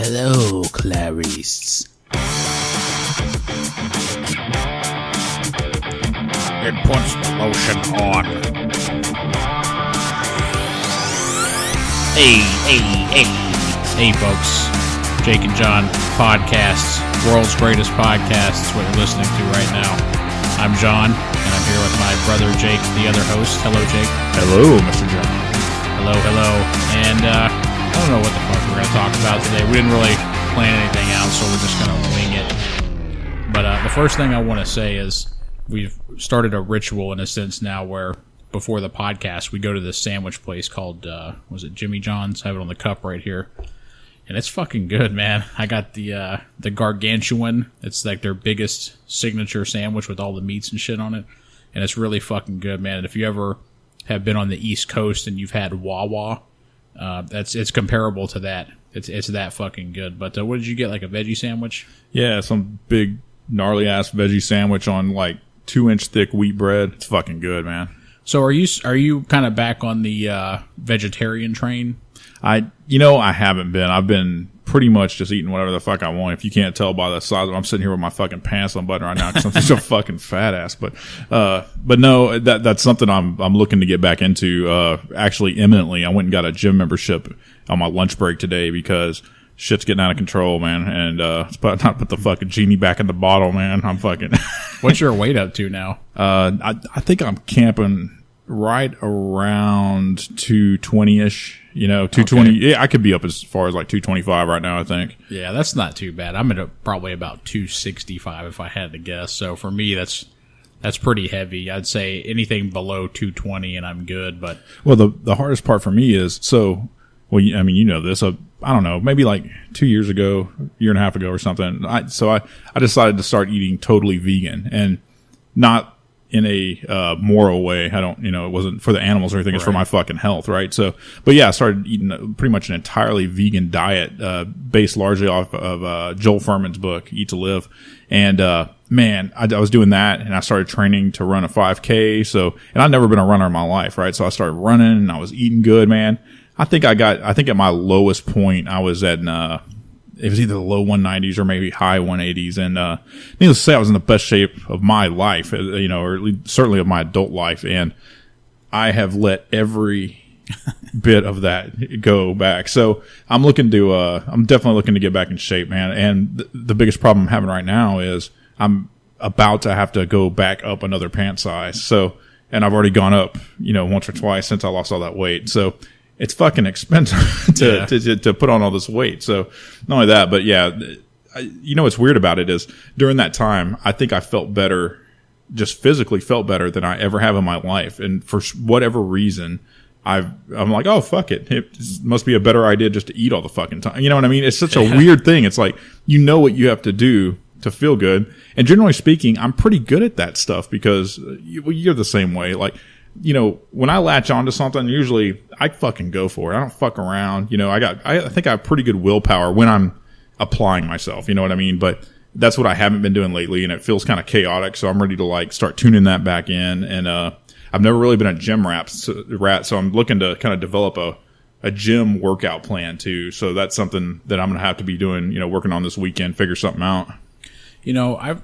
Hello, Clarice. It puts the lotion on. Hey, folks. Jake and John podcasts, world's greatest podcast. That's what you're listening to right now. I'm John, and I'm here with my brother Jake, the other host. Hello, Jake. Hello, Mr. John. Hello. And I don't know what the fuck we're going to talk about today. We didn't really plan anything out, so we're just going to wing it. But the first thing I want to say is we've started a ritual in a sense now where before the podcast we go to this sandwich place called, was it Jimmy John's? I have it on the cup right here. And it's fucking good, man. I got the gargantuan. It's like their biggest signature sandwich with all the meats and shit on it. And it's really fucking good, man. And if you ever have been on the East Coast and you've had Wawa, it's comparable to that. It's that fucking good. But what did you get, like a veggie sandwich? Yeah, some big gnarly ass veggie sandwich on like 2-inch thick wheat bread. It's fucking good, man. So are you kind of back on the vegetarian train? I haven't been. I've been pretty much just eating whatever the fuck I want. If you can't tell by the size, I'm sitting here with my fucking pants unbuttoned right now because I'm such a fucking fat ass. But no, that's something I'm looking to get back into. Actually, imminently, I went and got a gym membership on my lunch break today because shit's getting out of control, man. And it's not put the fucking genie back in the bottle, man. I'm fucking. What's your weight up to now? I think I'm camping right around 220-ish. 220. Okay. Yeah, I could be up as far as like 225 right now, I think. Yeah, that's not too bad. I'm at probably about 265 if I had to guess. So for me, that's pretty heavy. I'd say anything below 220 and I'm good. But well, the hardest part for me is this. I don't know, maybe like 2 years ago, year and a half ago or something. I decided to start eating totally vegan and not in a moral way. I don't, it wasn't for the animals or anything. It's for my fucking health, right? So, but yeah, I started eating pretty much an entirely vegan diet, based largely off of Joel Fuhrman's book, Eat to Live. And man, I was doing that, and I started training to run a 5K. And I'd never been a runner in my life, right? So I started running, and I was eating good, man. I think at my lowest point, I was at it was either the low 190s or maybe high 180s. And needless to say, I was in the best shape of my life, or at least certainly of my adult life. And I have let every bit of that go back. So I'm definitely looking to get back in shape, man. And the biggest problem I'm having right now is I'm about to have to go back up another pant size. And I've already gone up, once or twice since I lost all that weight. So it's fucking expensive to put on all this weight. So not only that, but yeah, what's weird about it is during that time, I think I felt better, just physically felt better than I ever have in my life. And for whatever reason, I'm like, oh, fuck it. It must be a better idea just to eat all the fucking time. You know what I mean? It's such a weird thing. It's like, what you have to do to feel good. And generally speaking, I'm pretty good at that stuff because you're the same way. Like, when I latch onto something, usually I fucking go for it. I don't fuck around. I think I have pretty good willpower when I'm applying myself. You know what I mean? But that's what I haven't been doing lately, and it feels kind of chaotic. So I'm ready to like start tuning that back in. And I've never really been a gym rat, so I'm looking to kind of develop a gym workout plan too. So that's something that I'm gonna have to be doing. Working on this weekend, figure something out.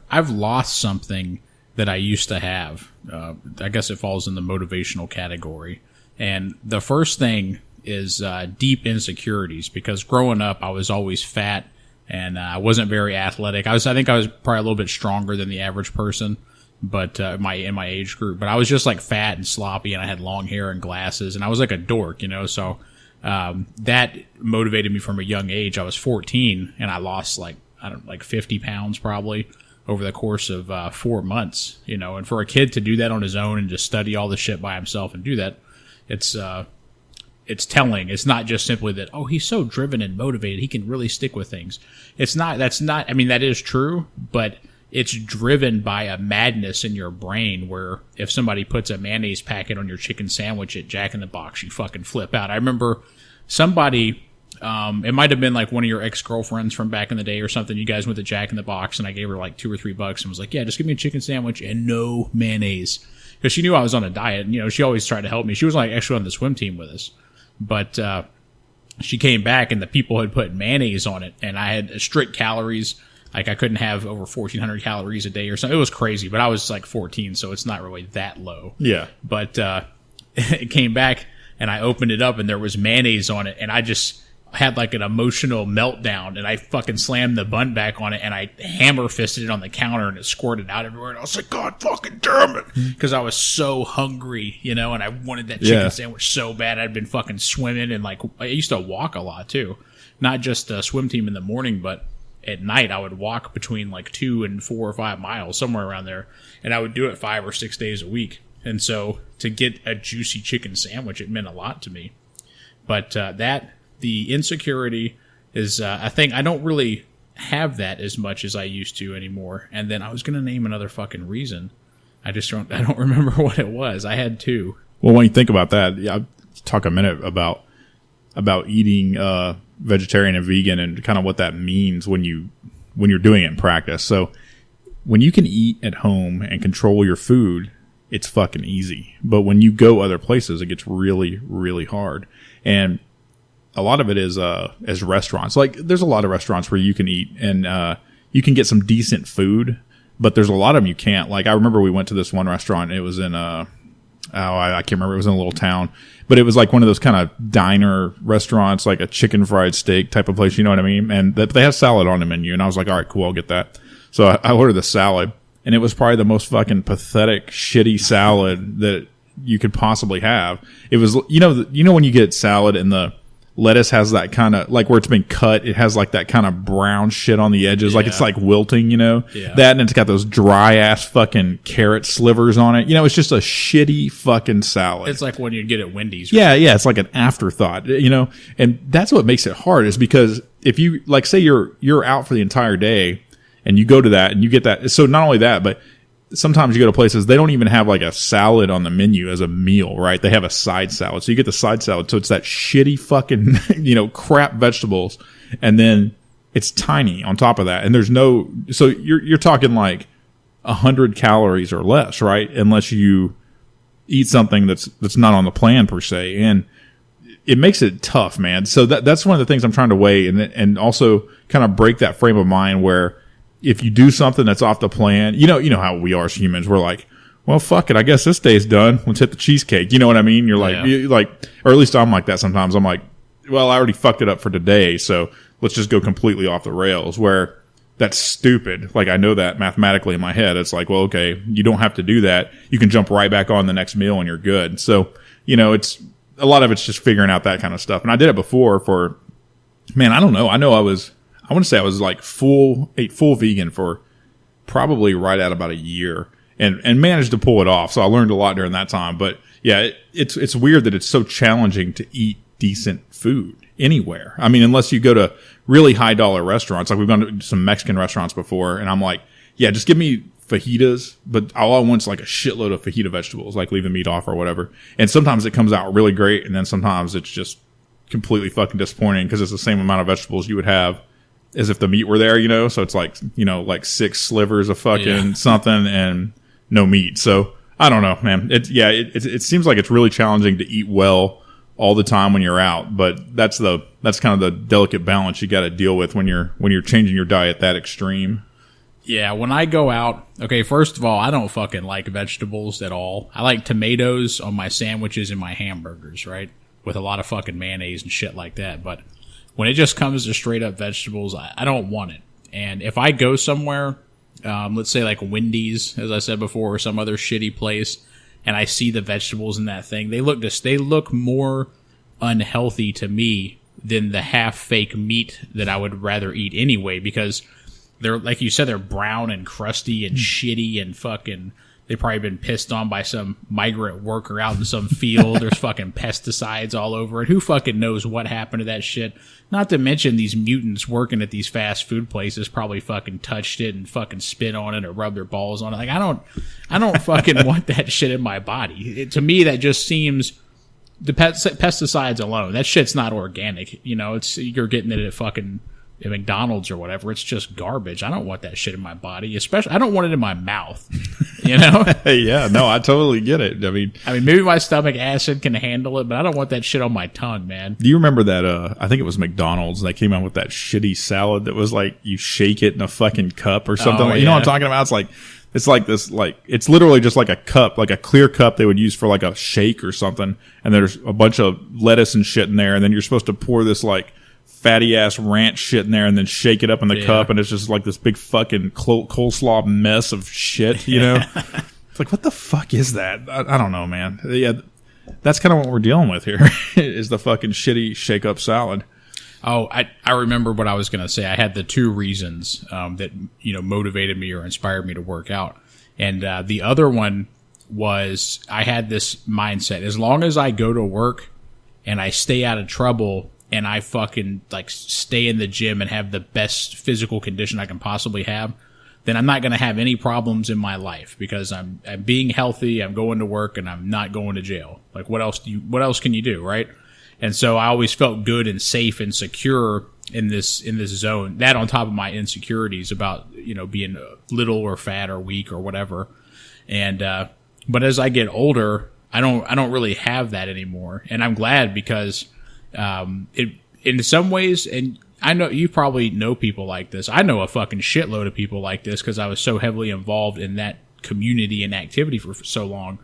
I've lost something that I used to have. I guess it falls in the motivational category. And the first thing is deep insecurities, because growing up I was always fat and I wasn't very athletic. I think I was probably a little bit stronger than the average person, but in my age group. But I was just like fat and sloppy, and I had long hair and glasses, and I was like a dork, So that motivated me from a young age. I was 14 and I lost like 50 pounds probably over the course of 4 months, and for a kid to do that on his own and just study all the shit by himself and do that, it's telling. It's not just simply that, oh, he's so driven and motivated, he can really stick with things. That is true, but it's driven by a madness in your brain where if somebody puts a mayonnaise packet on your chicken sandwich at Jack in the Box, you fucking flip out. I remember somebody, it might have been like one of your ex-girlfriends from back in the day or something. You guys went to Jack in the Box and I gave her like $2 or $3 and was like, yeah, just give me a chicken sandwich and no mayonnaise. Because she knew I was on a diet and, she always tried to help me. She was like actually on the swim team with us. But she came back and the people had put mayonnaise on it, and I had strict calories. Like, I couldn't have over 1,400 calories a day or something. It was crazy, but I was like 14, so it's not really that low. Yeah. But it came back, and I opened it up, and there was mayonnaise on it, and I just had like an emotional meltdown, and I fucking slammed the bun back on it, and I hammer fisted it on the counter, and it squirted out everywhere, and I was like, God fucking damn it, because I was so hungry, you know, and I wanted that chicken sandwich so bad. I'd been fucking swimming, and like I used to walk a lot too, not just swim team in the morning, but at night I would walk between like 2 and 4 or 5 miles, somewhere around there, and I would do it 5 or 6 days a week. And so to get a juicy chicken sandwich, it meant a lot to me. But the insecurity is, I think I don't really have that as much as I used to anymore. And then I was going to name another fucking reason. I don't remember what it was. I had two. Well, when you think about that, I'll talk a minute about eating vegetarian and vegan and kind of what that means when you're doing it in practice. So when you can eat at home and control your food, it's fucking easy. But when you go other places, it gets really, really hard. And a lot of it is as restaurants. Like, there's a lot of restaurants where you can eat and you can get some decent food, but there's a lot of them you can't. Like, I remember we went to this one restaurant. It was in I can't remember. It was in a little town, but it was like one of those kind of diner restaurants, like a chicken fried steak type of place. You know what I mean? And they have salad on the menu, and I was like, all right, cool, I'll get that. So I ordered the salad, and it was probably the most fucking pathetic, shitty salad that you could possibly have. It was, you know when you get salad and the lettuce has that kind of, like, where it's been cut, it has like that kind of brown shit on the edges, like it's like wilting, you know? Yeah. That, and it's got those dry ass fucking carrot slivers on it. You know, it's just a shitty fucking salad. It's like when you get at Wendy's. Yeah, it's like an afterthought, you know? And that's what makes it hard, is because if you, like, say you're out for the entire day and you go to that and you get that. So not only that, but sometimes you go to places, they don't even have like a salad on the menu as a meal, right? They have a side salad. So you get the side salad. So it's that shitty fucking, crap vegetables. And then it's tiny on top of that. And there's no, so you're talking like 100 calories or less, right? Unless you eat something that's not on the plan per se. And it makes it tough, man. So that's one of the things I'm trying to weigh, and also kind of break that frame of mind where, if you do something that's off the plan, you know how we are as humans. We're like, well, fuck it. I guess this day's done. Let's hit the cheesecake. You know what I mean? You're like, or at least I'm like that sometimes. I'm like, well, I already fucked it up for today, so let's just go completely off the rails, where that's stupid. Like, I know that mathematically in my head. It's like, well, okay, you don't have to do that. You can jump right back on the next meal and you're good. So, it's a lot of it's just figuring out that kind of stuff. And I did it before for, man, I don't know. I want to say I was like ate full vegan for probably right at about a year, and managed to pull it off. So I learned a lot during that time. But yeah, it's weird that it's so challenging to eat decent food anywhere. I mean, unless you go to really high dollar restaurants, like we've gone to some Mexican restaurants before, and I'm like, yeah, just give me fajitas, but all I want is like a shitload of fajita vegetables, like leave the meat off or whatever. And sometimes it comes out really great, and then sometimes it's just completely fucking disappointing because it's the same amount of vegetables you would have as if the meat were there, so it's like, like 6 slivers of fucking something and no meat. So I don't know, man. It seems like it's really challenging to eat well all the time when you're out, but that's kind of the delicate balance you got to deal with when you're changing your diet that extreme. Yeah, when I go out, okay, first of all, I don't fucking like vegetables at all. I like tomatoes on my sandwiches and my hamburgers, right? With a lot of fucking mayonnaise and shit like that, but when it just comes to straight up vegetables, I don't want it. And if I go somewhere, let's say like Wendy's, as I said before, or some other shitty place, and I see the vegetables in that thing, they look more unhealthy to me than the half fake meat that I would rather eat anyway, because they're, like you said, they're brown and crusty and shitty and fucking, they've probably been pissed on by some migrant worker out in some field. There's fucking pesticides all over it. Who fucking knows what happened to that shit? Not to mention these mutants working at these fast food places probably fucking touched it and fucking spit on it or rubbed their balls on it. Like, I don't fucking want that shit in my body. To me, that just seems, the pesticides alone, that shit's not organic. You're getting it at fucking at McDonald's or whatever, it's just garbage. I don't want that shit in my body, especially I don't want it in my mouth. You know? Yeah, no, I totally get it. I mean, maybe my stomach acid can handle it, but I don't want that shit on my tongue, man. Do you remember that? I think it was McDonald's. They came out with that shitty salad that was like you shake it in a fucking cup or something. You know what I'm talking about? It's like this, like it's literally just like a cup, like a clear cup they would use for like a shake or something. And there's a bunch of lettuce and shit in there, and then you're supposed to pour this like fatty ass ranch shit in there and then shake it up in the cup, and it's just like this big fucking coleslaw mess of shit, you know? It's like, what the fuck is that? I don't know, man. Yeah, that's kind of what we're dealing with here is the fucking shitty shake up salad. Oh, I remember what I was going to say. I had the two reasons that, you know, motivated me or inspired me to work out. And the other one was I had this mindset. As long as I go to work and I stay out of trouble and I fucking like stay in the gym and have the best physical condition I can possibly have, then I'm not going to have any problems in my life because I'm being healthy, I'm going to work, and I'm not going to jail. Like what else can you do, right? And so I always felt good and safe and secure in this zone. That on top of my insecurities about, you know, being little or fat or weak or whatever. And but as I get older, I don't really have that anymore. And I'm glad because it in some ways, and I know you probably know people like this. I know a fucking shitload of people like this because I was so heavily involved in that community and activity for so long.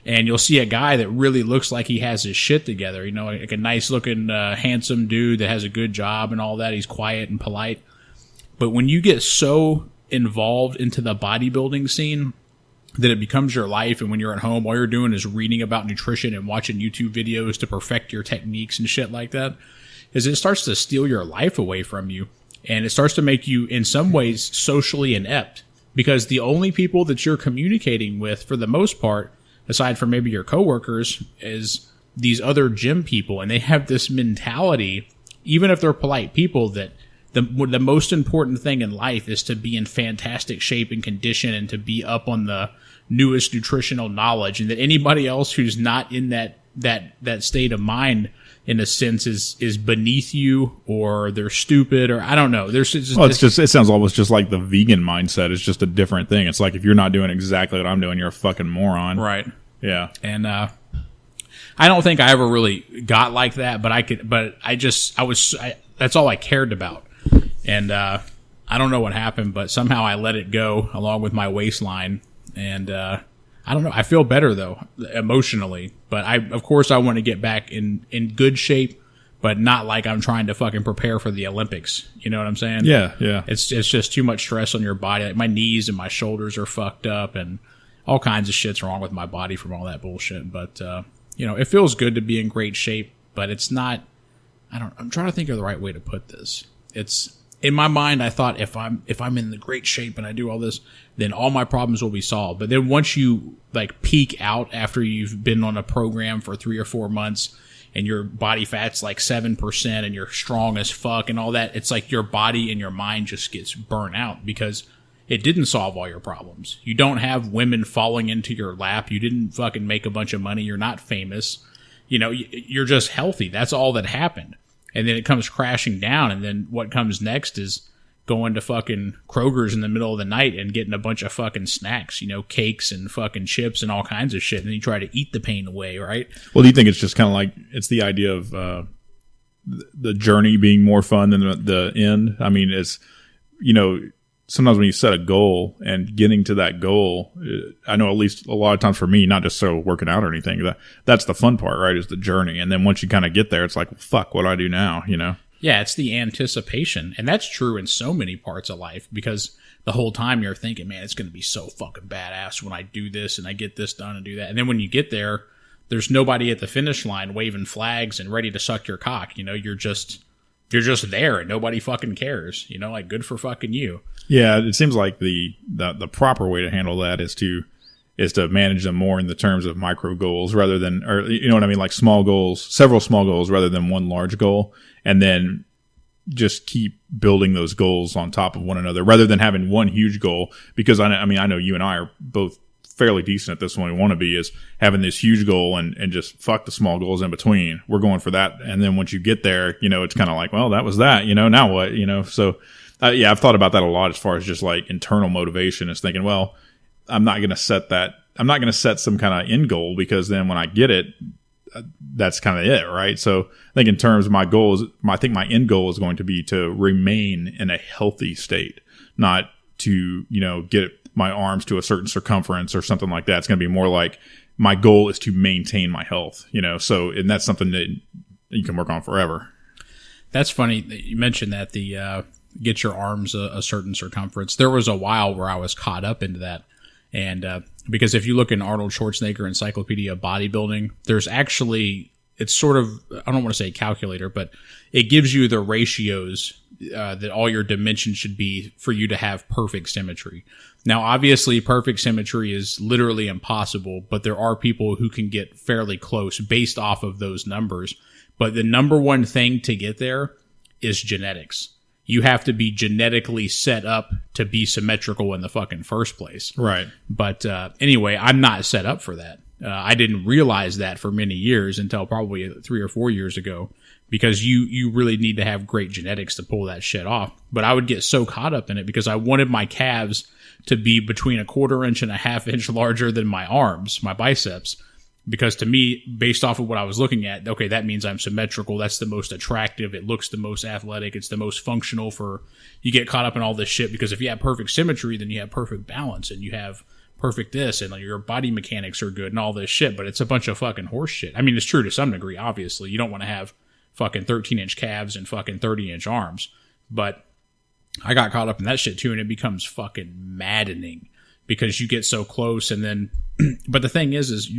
And you'll see a guy that really looks like he has his shit together, you know, like a nice looking, handsome dude that has a good job and all that. He's quiet and polite. But when you get so involved into the bodybuilding scene that it becomes your life, and when you're at home, all you're doing is reading about nutrition and watching YouTube videos to perfect your techniques and shit like that, is it starts to steal your life away from you. And it starts to make you, in some ways, socially inept. Because the only people that you're communicating with, for the most part, aside from maybe your coworkers, is these other gym people. And they have this mentality, even if they're polite people, that the most important thing in life is to be in fantastic shape and condition and to be up on the newest nutritional knowledge. And that anybody else who's not in that state of mind, in a sense, is beneath you, or they're stupid, or I don't know. It sounds almost just like the vegan mindset is just a different thing. It's like if you're not doing exactly what I'm doing, you're a fucking moron. Right. Yeah. And I don't think I ever really got like that, that's all I cared about. And I don't know what happened, but somehow I let it go along with my waistline. And I don't know. I feel better though, emotionally. But of course I want to get back in good shape, but not like I'm trying to fucking prepare for the Olympics. You know what I'm saying? Yeah, yeah. It's just too much stress on your body. Like my knees and my shoulders are fucked up, and all kinds of shit's wrong with my body from all that bullshit. But you know, it feels good to be in great shape, but it's not. I'm trying to think of the right way to put this. It's in my mind, I thought if I'm in the great shape and I do all this, then all my problems will be solved. But then once you like peak out after you've been on a program for 3 or 4 months and your body fat's like 7% and you're strong as fuck and all that, it's like your body and your mind just gets burnt out because it didn't solve all your problems. You don't have women falling into your lap. You didn't fucking make a bunch of money. You're not famous. You know, you're just healthy. That's all that happened. And then it comes crashing down, and then what comes next is going to fucking Kroger's in the middle of the night and getting a bunch of fucking snacks, you know, cakes and fucking chips and all kinds of shit, and then you try to eat the pain away, right? Well, do you think it's just kind of like, it's the idea of the journey being more fun than the end? I mean, it's, you know, sometimes when you set a goal and getting to that goal, I know at least a lot of times for me, not just so working out or anything, that's the fun part, right? Is the journey. And then once you kind of get there, it's like, well, fuck, what do I do now? You know? Yeah, it's the anticipation. And that's true in so many parts of life because the whole time you're thinking, man, it's going to be so fucking badass when I do this and I get this done and do that. And then when you get there, there's nobody at the finish line waving flags and ready to suck your cock. You know, you're just there and nobody fucking cares. You know, like good for fucking you. Yeah, it seems like the proper way to handle that is to manage them more in the terms of micro goals rather than, or you know what I mean, like small goals, several small goals rather than one large goal, and then just keep building those goals on top of one another rather than having one huge goal. Because I know you and I are both fairly decent at this when we want to be, is having this huge goal and just fuck the small goals in between. We're going for that. And then once you get there, it's kind of like, well, that was that, now what, so yeah, I've thought about that a lot as far as just like internal motivation, is thinking, well, I'm not going to set some kind of end goal, because then when I get it, that's kind of it. Right. So I think in terms of my goals, I think my end goal is going to be to remain in a healthy state, not to, get my arms to a certain circumference or something like that. It's going to be more like my goal is to maintain my health, so, and that's something that you can work on forever. That's funny that you mentioned that, the get your arms a certain circumference. There was a while where I was caught up into that. And because if you look in Arnold Schwarzenegger Encyclopedia of Bodybuilding, there's actually, it's sort of, I don't want to say calculator, but it gives you the ratios that all your dimensions should be for you to have perfect symmetry. Now, obviously, perfect symmetry is literally impossible, but there are people who can get fairly close based off of those numbers. But the number one thing to get there is genetics. You have to be genetically set up to be symmetrical in the fucking first place. Right. But anyway, I'm not set up for that. I didn't realize that for many years until probably 3 or 4 years ago, because you really need to have great genetics to pull that shit off. But I would get so caught up in it because I wanted my calves to be between a 1/4 inch and a 1/2 inch larger than my arms, my biceps. Because to me, based off of what I was looking at, okay, that means I'm symmetrical. That's the most attractive. It looks the most athletic. It's the most functional for, you get caught up in all this shit, because if you have perfect symmetry, then you have perfect balance and you have perfect this, and like your body mechanics are good and all this shit, but it's a bunch of fucking horse shit. I mean, it's true to some degree, obviously. You don't want to have fucking 13-inch calves and fucking 30-inch arms, but I got caught up in that shit too, and it becomes fucking maddening because you get so close, and then, but the thing is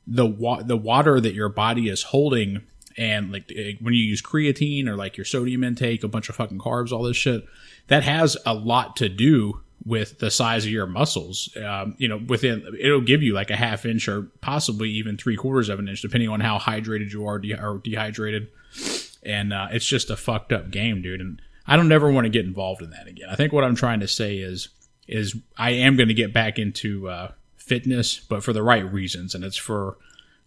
the water that your body is holding, and like when you use creatine or like your sodium intake, a bunch of fucking carbs, all this shit, that has a lot to do with the size of your muscles. It'll give you like a 1/2 inch or possibly even 3/4 of an inch, depending on how hydrated you are or dehydrated. And it's just a fucked up game, dude. And I don't ever want to get involved in that again. I think what I'm trying to say is I am going to get back into fitness, but for the right reasons, and it's for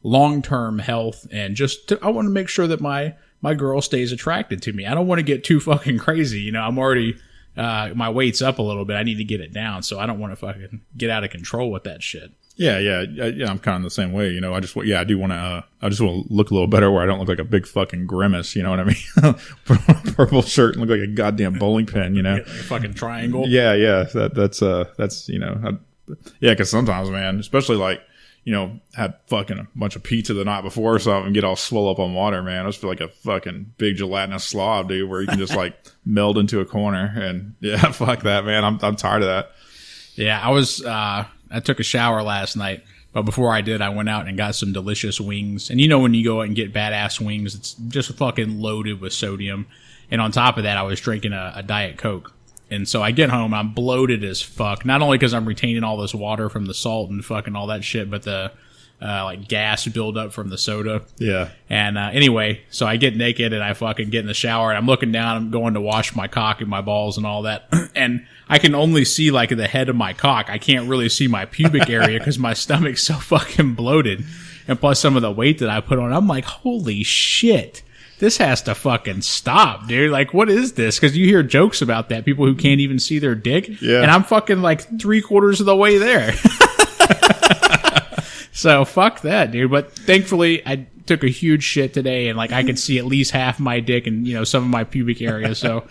long-term health, and I want to make sure that my girl stays attracted to me. I don't want to get too fucking crazy. I'm already my weight's up a little bit. I need to get it down, so I don't want to fucking get out of control with that shit. Yeah. I'm kind of the same way. I just want to look a little better where I don't look like a big fucking grimace. You know what I mean? Purple shirt and look like a goddamn bowling pin. Like a fucking triangle. Yeah. That's yeah, because sometimes, man, especially like, had fucking a bunch of pizza the night before or something and get all swole up on water, man. I just feel like a fucking big gelatinous slob, dude, where you can just like meld into a corner. And yeah, fuck that, man. I'm tired of that. Yeah, I took a shower last night, but before I did, I went out and got some delicious wings. And when you go out and get badass wings, it's just fucking loaded with sodium. And on top of that, I was drinking a Diet Coke. And so I get home, I'm bloated as fuck. Not only because I'm retaining all this water from the salt and fucking all that shit, but the like gas buildup from the soda. Yeah. And anyway, so I get naked and I fucking get in the shower and I'm looking down. I'm going to wash my cock and my balls and all that. And I can only see like the head of my cock. I can't really see my pubic area because my stomach's so fucking bloated. And plus some of the weight that I put on, I'm like, holy shit. This has to fucking stop, dude. Like, what is this? Because you hear jokes about that, people who can't even see their dick. Yeah. And I'm fucking like 3/4 of the way there. So fuck that, dude. But thankfully, I took a huge shit today, and like I could see at least half my dick and some of my pubic area. So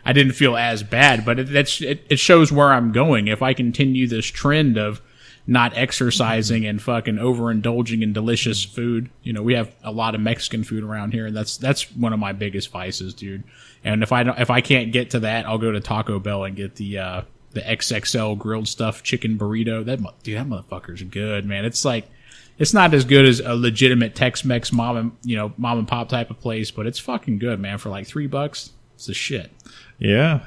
I didn't feel as bad. But it shows where I'm going. If I continue this trend of not exercising and fucking overindulging in delicious food. We have a lot of Mexican food around here, and that's one of my biggest vices, dude. And if I can't get to that, I'll go to Taco Bell and get the XXL grilled stuffed chicken burrito. That motherfucker's good, man. It's like, it's not as good as a legitimate Tex-Mex mom and pop type of place, but it's fucking good, man. For like $3, it's the shit. Yeah.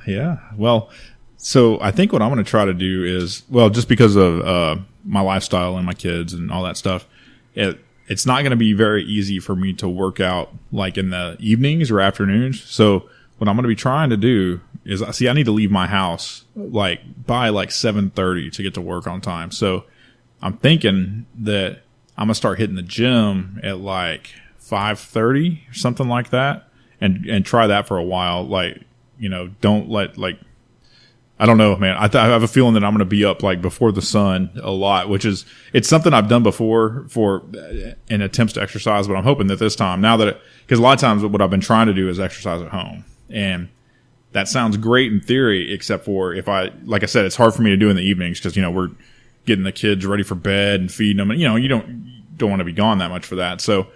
Well, so I think what I'm going to try to do is, well, just because of my lifestyle and my kids and all that stuff, it's not going to be very easy for me to work out like in the evenings or afternoons. So what I'm going to be trying to do is, I need to leave my house like by like 7:30 to get to work on time. So I'm thinking that I'm going to start hitting the gym at like 5:30 or something like that and try that for a while. Like, you know, don't let like, I don't know, man. I have a feeling that I'm going to be up like before the sun a lot, which is, it's something I've done before for in attempts to exercise, but I'm hoping that this time, now that because a lot of times what I've been trying to do is exercise at home, and that sounds great in theory, except for if like I said, it's hard for me to do in the evenings because, you know, we're getting the kids ready for bed and feeding them, and, you know, you don't want to be gone that much for that. So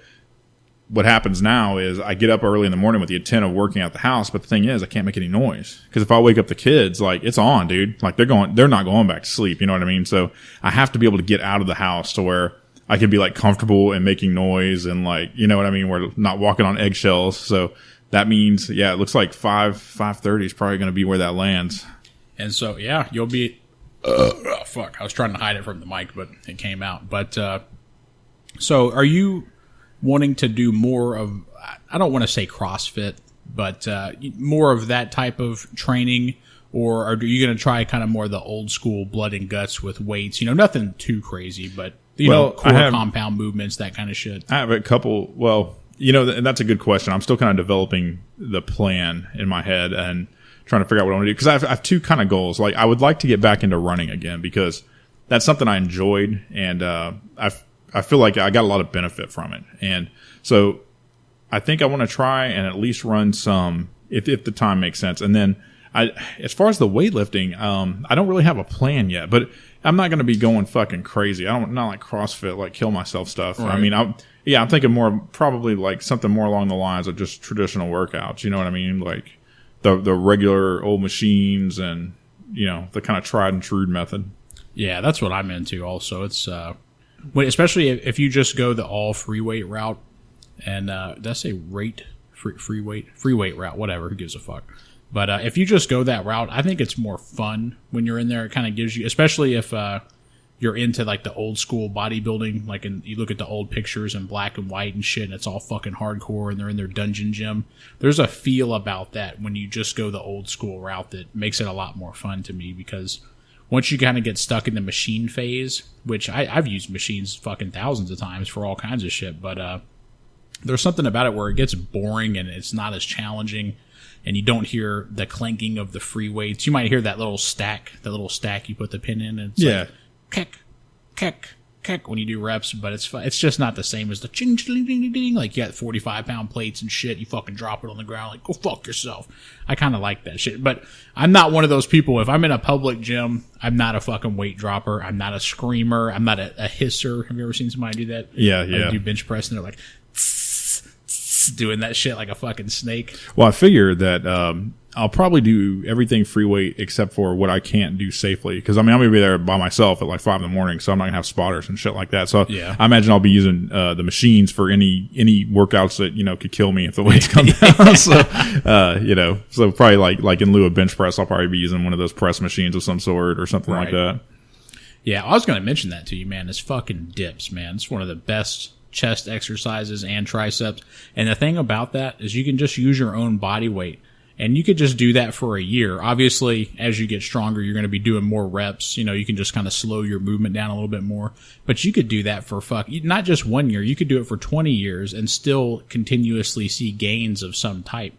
what happens now is I get up early in the morning with the intent of working out the house, but the thing is I can't make any noise because if I wake up the kids, like it's on, dude. Like they're not going back to sleep. You know what I mean? So I have to be able to get out of the house to where I can be like comfortable and making noise and like, you know what I mean? We're not walking on eggshells. So that means, yeah, it looks like 5:30 is probably going to be where that lands. And so, yeah, you'll be, fuck. I was trying to hide it from the mic, but it came out. But, so are you wanting to do more of, I don't want to say CrossFit, but more of that type of training, or are you going to try kind of more the old school blood and guts with weights? You know, nothing too crazy, but you know, core compound movements, that kind of shit. I have a couple. Well, you know, and that's a good question. I'm still kind of developing the plan in my head and trying to figure out what I want to do because I have two kind of goals. Like, I would like to get back into running again because that's something I enjoyed, and I feel like I got a lot of benefit from it. And so I think I want to try and at least run some if the time makes sense. And then as far as the weightlifting, I don't really have a plan yet, but I'm not going to be going fucking crazy. Not like CrossFit, like kill myself stuff. Right. I mean, I'm thinking more probably like something more along the lines of just traditional workouts. You know what I mean? Like the regular old machines and, you know, the kind of tried and true method. Yeah, that's what I'm into also. It's, especially if you just go the all free weight route, and did I say free weight route? Whatever, who gives a fuck? But if you just go that route, I think it's more fun when you're in there. It kind of gives you, especially if you're into like the old school bodybuilding, like you look at the old pictures in black and white and shit, and it's all fucking hardcore, and they're in their dungeon gym. There's a feel about that when you just go the old school route that makes it a lot more fun to me because once you kind of get stuck in the machine phase, which I've used machines fucking thousands of times for all kinds of shit, but there's something about it where it gets boring and it's not as challenging, and you don't hear the clanking of the free weights. You might hear that little stack you put the pin in, and it's like kick when you do reps, but it's just not the same as the ching ching ding ding. Like you got 45-pound plates and shit, you fucking drop it on the ground, like go fuck yourself. I kind of like that shit, but I'm not one of those people. If I'm in a public gym, I'm not a fucking weight dropper. I'm not a screamer. I'm not a hisser. Have you ever seen somebody do that? Yeah. Like do bench press and they're like doing that shit like a fucking snake. Well, I figure that I'll probably do everything free weight except for what I can't do safely. Because, I mean, I'm going to be there by myself at like 5 a.m, so I'm not going to have spotters and shit like that. So yeah. I imagine I'll be using the machines for any workouts that, you know, could kill me if the weights come down. So, you know, so probably like in lieu of bench press, I'll probably be using one of those press machines of some sort or something like that. Yeah, I was going to mention that to you, man. It's fucking dips, man. It's one of the best chest exercises and triceps. And the thing about that is you can just use your own body weight. And you could just do that for a year. Obviously, as you get stronger, you're going to be doing more reps. You know, you can just kind of slow your movement down a little bit more. But you could do that for not just 1 year. You could do it for 20 years and still continuously see gains of some type.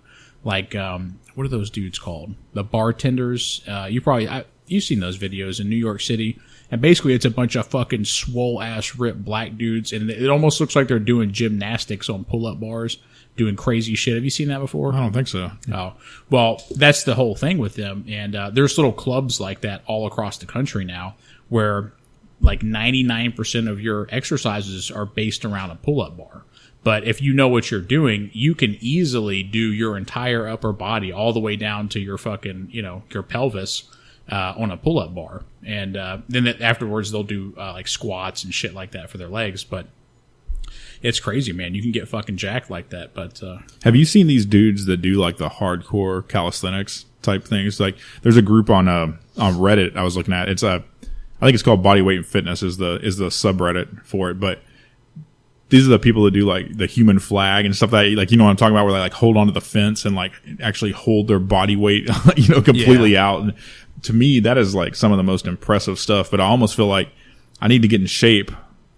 Like, what are those dudes called? The bartenders. You've seen those videos in New York City. And basically, it's a bunch of fucking swole-ass, ripped black dudes. And it almost looks like they're doing gymnastics on pull-up bars, doing crazy shit. Have you seen that before? I don't think so. Oh, well, that's the whole thing with them. And there's little clubs like that all across the country now where like 99% of your exercises are based around a pull-up bar. But if you know what you're doing, you can easily do your entire upper body all the way down to your fucking, you know, your pelvis on a pull-up bar. And then afterwards they'll do like squats and shit like that for their legs. But it's crazy, man. You can get fucking jacked like that. But have you seen these dudes that do like the hardcore calisthenics type things? Like there's a group on Reddit I was looking at. I think it's called Body Weight and Fitness is the subreddit for it. But these are the people that do like the human flag and stuff that, like, you know what I'm talking about, where they like hold onto the fence and like actually hold their body weight, you know, completely out. And to me, that is like some of the most impressive stuff. But I almost feel like I need to get in shape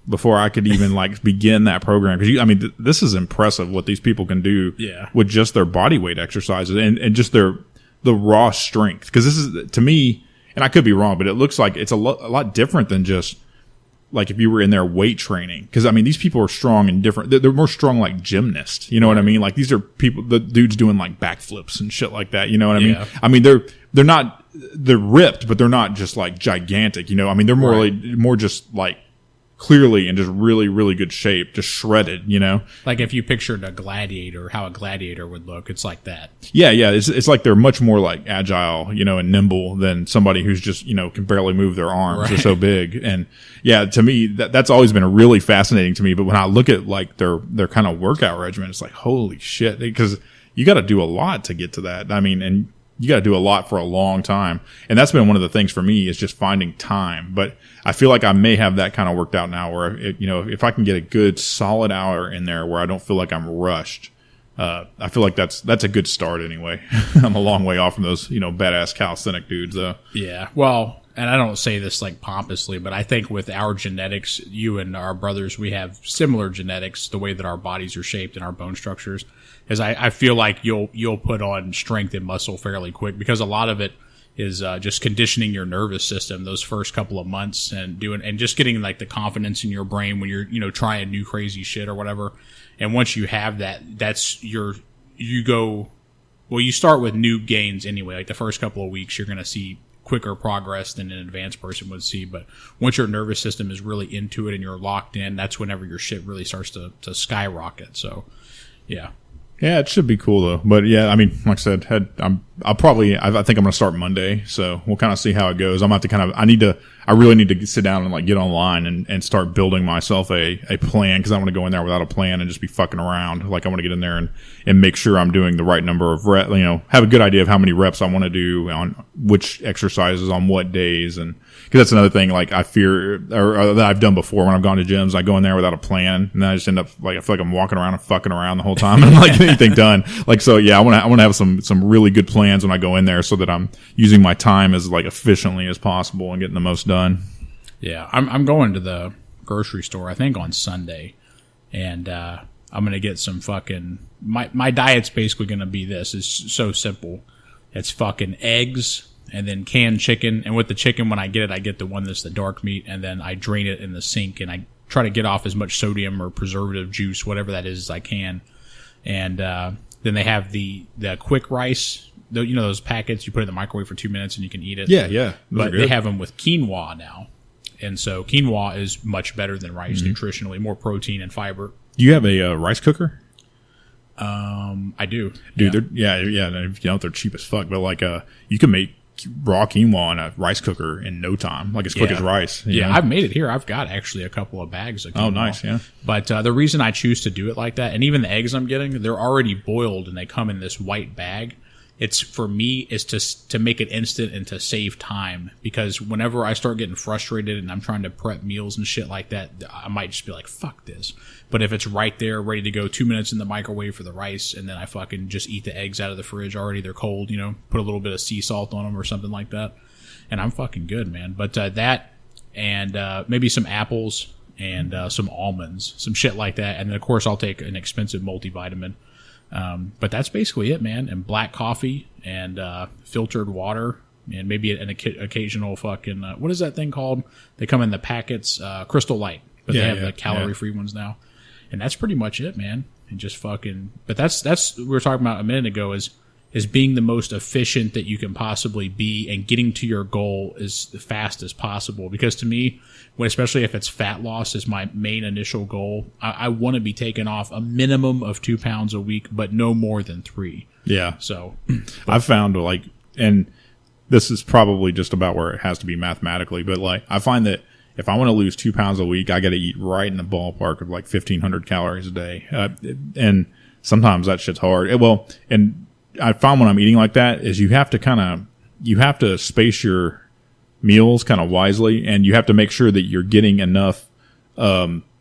before I could even like begin that program. Cause this is impressive what these people can do with just their body weight exercises and just the raw strength. Cause this is, to me, and I could be wrong, but it looks like it's a lot different than just like if you were in their weight training. Cause these people are strong and different. They're more strong like gymnasts. You know what I mean? Like these are people, the dudes doing like backflips and shit like that. You know what I mean? They're ripped, but they're not just like gigantic. You know, they're more just like clearly in just really, really good shape, just shredded, you know? Like if you pictured a gladiator, how a gladiator would look, it's like that. Yeah. It's like they're much more like agile, you know, and nimble than somebody who's just, you know, can barely move their arms. They're so big. And yeah, to me, that's always been really fascinating to me. But when I look at like their kind of workout regimen, it's like, holy shit, because you got to do a lot to get to that. And you got to do a lot for a long time. And that's been one of the things for me is just finding time. But I feel like I may have that kind of worked out now where, if I can get a good solid hour in there where I don't feel like I'm rushed, I feel like that's a good start anyway. I'm a long way off from those, badass calisthenic dudes though. Yeah. Well, and I don't say this like pompously, but I think with our genetics, you and our brothers, we have similar genetics, the way that our bodies are shaped and our bone structures. Is I feel like you'll put on strength and muscle fairly quick because a lot of it is just conditioning your nervous system those first couple of months and just getting like the confidence in your brain when you're trying new crazy shit or whatever. And once you have that, you start with new gains anyway. Like the first couple of weeks, you're going to see quicker progress than an advanced person would see. But once your nervous system is really into it and you're locked in, that's whenever your shit really starts to skyrocket. So, yeah. Yeah, it should be cool though. But yeah, like I said, I think I'm going to start Monday. So we'll kind of see how it goes. I'm going to have to I really need to sit down and like get online and start building myself a plan because I want to go in there without a plan and just be fucking around. Like I want to get in there and make sure I'm doing the right number of reps, have a good idea of how many reps I want to do on which exercises on what days. And because that's another thing, like I fear or that I've done before when I've gone to gyms, I go in there without a plan and then I just end up like, I feel like I'm walking around and fucking around the whole time and I'm not getting anything done. Like, so yeah, I want to have some really good plans when I go in there so that I'm using my time as like efficiently as possible and getting the most done. Yeah, I'm going to the grocery store, I think on Sunday, and I'm going to get some fucking, my diet's basically going to be this. It's so simple. It's fucking eggs and then canned chicken. And with the chicken, when I get the one that's the dark meat, and then I drain it in the sink and I try to get off as much sodium or preservative juice, whatever that is, as I can. And then they have the quick rice. Those packets you put in the microwave for 2 minutes and you can eat it. Yeah. But they have them with quinoa now. And so quinoa is much better than rice nutritionally, more protein and fiber. Do you have a rice cooker? I do. Dude, yeah. They're cheap as fuck, but like you can make raw quinoa in a rice cooker in no time, like as quick as rice. Yeah, I've made it here. I've got actually a couple of bags of quinoa. Oh, nice, yeah. But the reason I choose to do it like that, and even the eggs I'm getting, they're already boiled and they come in this white bag. It's for me is to make it instant and to save time, because whenever I start getting frustrated and I'm trying to prep meals and shit like that, I might just be like, fuck this. But if it's right there, ready to go, 2 minutes in the microwave for the rice, and then I fucking just eat the eggs out of the fridge already, they're cold, put a little bit of sea salt on them or something like that, and I'm fucking good, man. But that and maybe some apples and some almonds, some shit like that, and then of course I'll take an expensive multivitamin. But that's basically it, man. And black coffee and filtered water and maybe an occasional fucking what is that thing called? They come in the packets, Crystal Light, but they have the calorie-free ones now. And that's pretty much it, man. And just fucking. But that's we were talking about a minute ago is being the most efficient that you can possibly be and getting to your goal as fast as possible. Because to me, especially if it's fat loss is my main initial goal, I want to be taking off a minimum of 2 pounds a week, but no more than 3. Yeah. So I've found and this is probably just about where it has to be mathematically, but I find that if I want to lose 2 pounds a week, I got to eat right in the ballpark of 1,500 calories a day. And sometimes that shit's hard. And I found when I'm eating like that is you have to space your meals kind of wisely, and you have to make sure that you're getting enough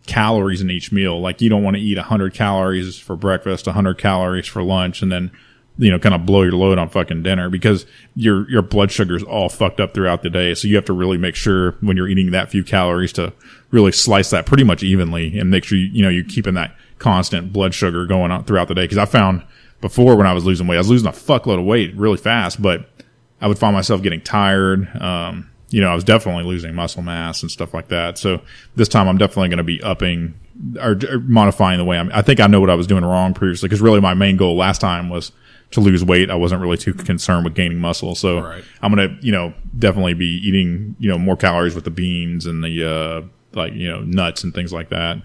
calories in each meal. Like you don't want to eat 100 calories for breakfast, 100 calories for lunch, and then kind of blow your load on fucking dinner because your blood sugar is all fucked up throughout the day. So you have to really make sure when you're eating that few calories to really slice that pretty much evenly and make sure you're keeping that constant blood sugar going on throughout the day. Cause I found before when I was losing weight, I was losing a fuckload of weight really fast, but I would find myself getting tired. I was definitely losing muscle mass and stuff like that. So this time I'm definitely going to be upping or modifying the way I think I know what I was doing wrong previously. Cause really my main goal last time was to lose weight. I wasn't really too concerned with gaining muscle. So right. I'm going to, definitely be eating, more calories with the beans and the, nuts and things like that.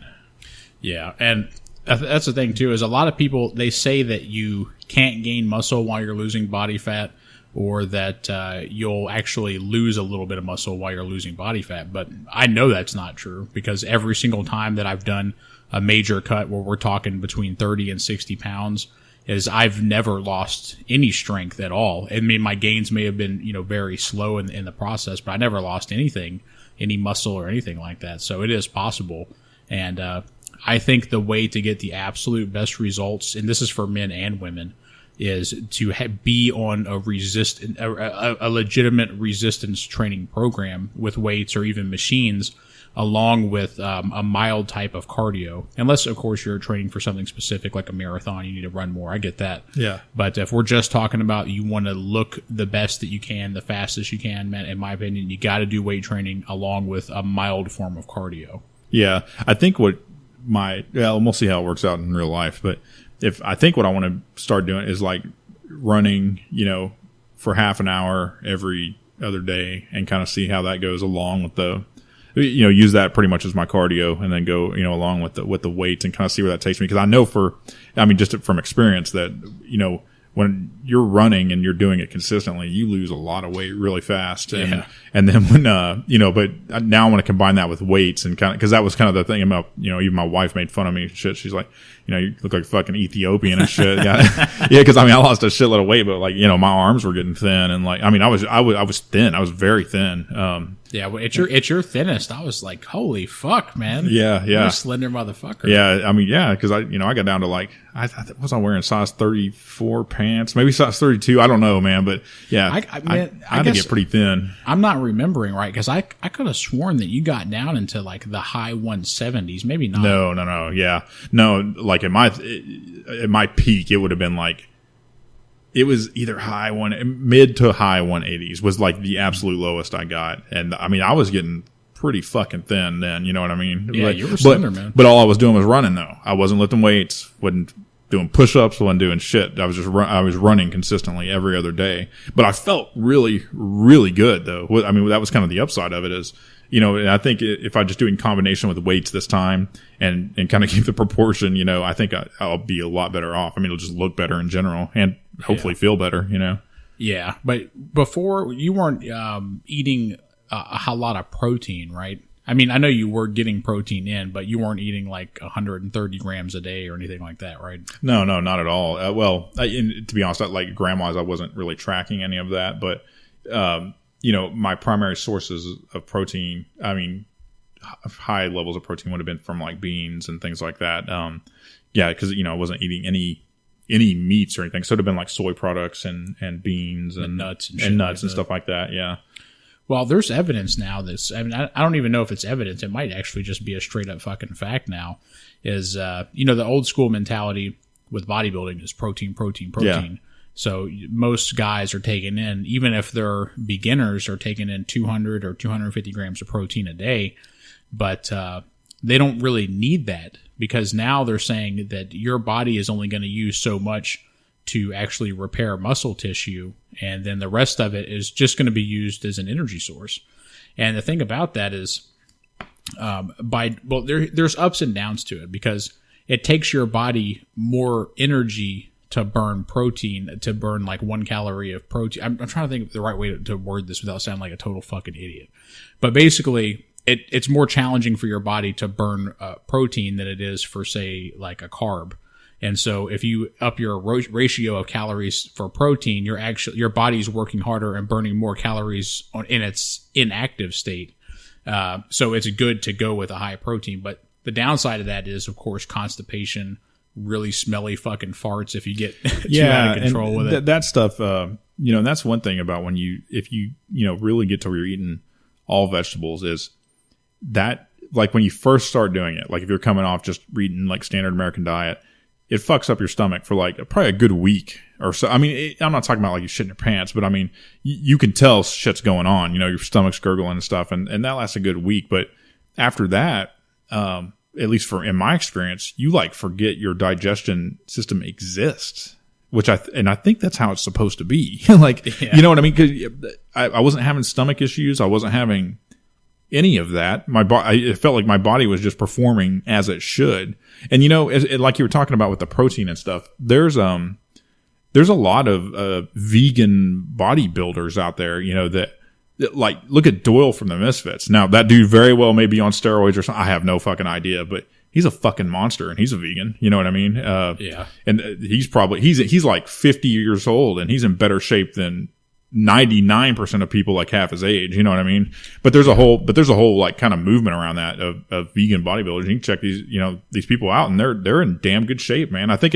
Yeah. And that's the thing too, is a lot of people, they say that you can't gain muscle while you're losing body fat, or that you'll actually lose a little bit of muscle while you're losing body fat. But I know that's not true, because every single time that I've done a major cut where we're talking between 30 and 60 pounds, is I've never lost any strength at all. I mean, my gains may have been, very slow in the process, but I never lost anything, any muscle or anything like that. So it is possible. And I think the way to get the absolute best results, and this is for men and women, is to be on a legitimate resistance training program with weights or even machines, along with a mild type of cardio. Unless, of course, you're training for something specific like a marathon, you need to run more. I get that. Yeah. But if we're just talking about you want to look the best that you can, the fastest you can, man, in my opinion, you got to do weight training along with a mild form of cardio. Yeah. I think we'll see how it works out in real life. But I think what I want to start doing is like running, for half an hour every other day and kind of see how that goes along with use that pretty much as my cardio, and then go, along with the weights and kind of see where that takes me. Cause I know just from experience that, when you're running and you're doing it consistently, you lose a lot of weight really fast. And then when, but now I want to combine that with weights and cause that was kind of the thing about, even my wife made fun of me and shit. She's like, you look like fucking Ethiopian and shit. Yeah. Cause I lost a shitload of weight, but like, my arms were getting thin, and like, I was thin. I was very thin. Yeah, well, it's your thinnest. I was like, holy fuck, man. Yeah. You're a slender motherfucker. Yeah. Cause I got down to like, was I wearing size 34 pants? Maybe size 32. I don't know, man. But yeah, I had to get pretty thin. I'm not remembering right, cause I could have sworn that you got down into like the high 170s. Maybe not. No. Yeah. No, like at my peak, it would have been like, it was either mid to high 180s was like the absolute lowest I got. And I was getting pretty fucking thin then, you know what I mean? Yeah, you were slender, man. But all I was doing was running though. I wasn't lifting weights, wasn't doing push-ups, wasn't doing shit. I was running consistently every other day. But I felt really, really good though. That was kind of the upside of it is, and I think if I just do it in combination with weights this time and kind of keep the proportion, I think I'll be a lot better off. It'll just look better in general and hopefully feel better, Yeah. But before you weren't eating a lot of protein, right? I know you were getting protein in, but you weren't eating like 130 grams a day or anything like that, right? No, not at all. To be honest, like gram-wise, I wasn't really tracking any of that, but, my primary sources of protein, high levels of protein would have been from like beans and things like that. Cause, I wasn't eating any meats or anything. So it'd have been like soy products and beans and nuts and stuff like that. Yeah. Well, there's evidence now that's, I don't even know if it's evidence. It might actually just be a straight up fucking fact now is, the old school mentality with bodybuilding is protein. Yeah. So most guys are taking in, even if they're beginners, are taking in 200 or 250 grams of protein a day, but they don't really need that, because now they're saying that your body is only going to use so much to actually repair muscle tissue, and then the rest of it is just going to be used as an energy source. And the thing about that is, there's ups and downs to it, because it takes your body more energy to burn protein, to burn like 1 calorie of protein. I'm trying to think of the right way to word this without sounding like a total fucking idiot. But basically, it's more challenging for your body to burn protein than it is for, say, like a carb. And so if you up your ratio of calories for protein, your body's working harder and burning more calories in its inactive state. So it's good to go with a high protein. But the downside of that is, of course, constipation, really smelly fucking farts if you get too out of control with it. That stuff, and that's one thing about if you really get to where you're eating all vegetables is that, like, when you first start doing it, like if you're coming off just eating like standard American diet, it fucks up your stomach for like probably a good week or so. I mean, I'm not talking about like you shit in your pants, but I mean, you can tell shit's going on, your stomach's gurgling and stuff, and that lasts a good week. But after that, at least in my experience, you like forget your digestion system exists, which I think that's how it's supposed to be. Like, you know what I mean? 'Cause I wasn't having stomach issues. I wasn't having any of that. It felt like my body was just performing as it should. And like you were talking about with the protein and stuff, there's a lot of vegan bodybuilders out there, that like, look at Doyle from the Misfits. Now that dude very well may be on steroids or something. I have no fucking idea, but he's a fucking monster and he's a vegan. You know what I mean? Yeah. And he's like 50 years old and he's in better shape than 99% of people like half his age. You know what I mean? But there's a whole like kind of movement around that of vegan bodybuilders. You can check these people out and they're in damn good shape, man. I think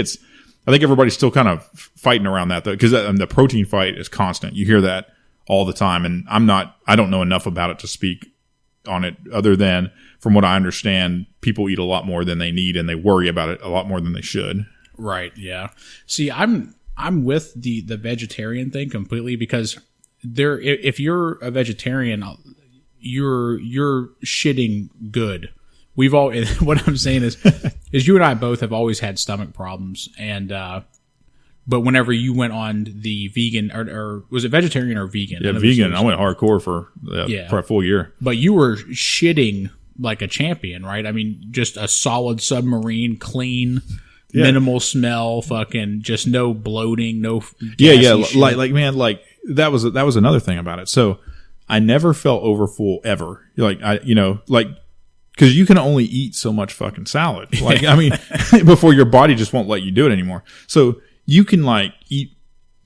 everybody's still kind of fighting around that though, because the protein fight is constant. You hear that all the time, and I don't know enough about it to speak on it other than from what I understand, people eat a lot more than they need and they worry about it a lot more than they should. Right. Yeah. See, I'm with the vegetarian thing completely, because if you're a vegetarian, you're shitting good. We've all, what I'm saying is you and I both have always had stomach problems, and but whenever you went on the vegan or was it vegetarian or vegan? Yeah, vegan. I went hardcore for a full year. But you were shitting like a champion, right? I mean, just a solid submarine, clean. Yeah. Minimal smell, fucking just no bloating, no shit. Like man, like that was another thing about it. So I never felt overfull ever. Because you can only eat so much fucking salad. Like, I mean, before your body just won't let you do it anymore. So you can like eat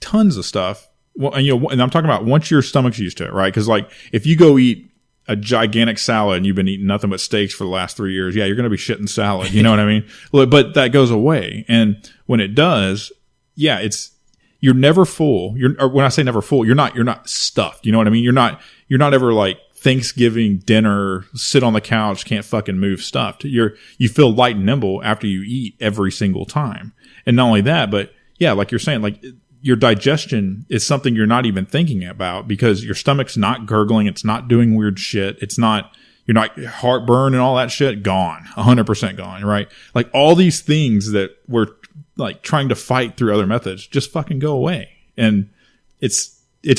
tons of stuff. Well, and I'm talking about once your stomach's used to it, right? Because like if you go eat a gigantic salad and you've been eating nothing but steaks for the last 3 years, you're going to be shitting salad. You know what I mean? But that goes away. And when it does, you're never full. Or when I say never full, you're not stuffed. You know what I mean? You're not ever like Thanksgiving dinner, sit on the couch, can't fucking move, stuffed. You feel light and nimble after you eat every single time. And not only that, but yeah, like you're saying, like your digestion is something you're not even thinking about because your stomach's not gurgling. It's not doing weird shit. You're not heartburn and all that shit. Gone. 100% gone. Right? Like all these things that we're like trying to fight through other methods just fucking go away. And it's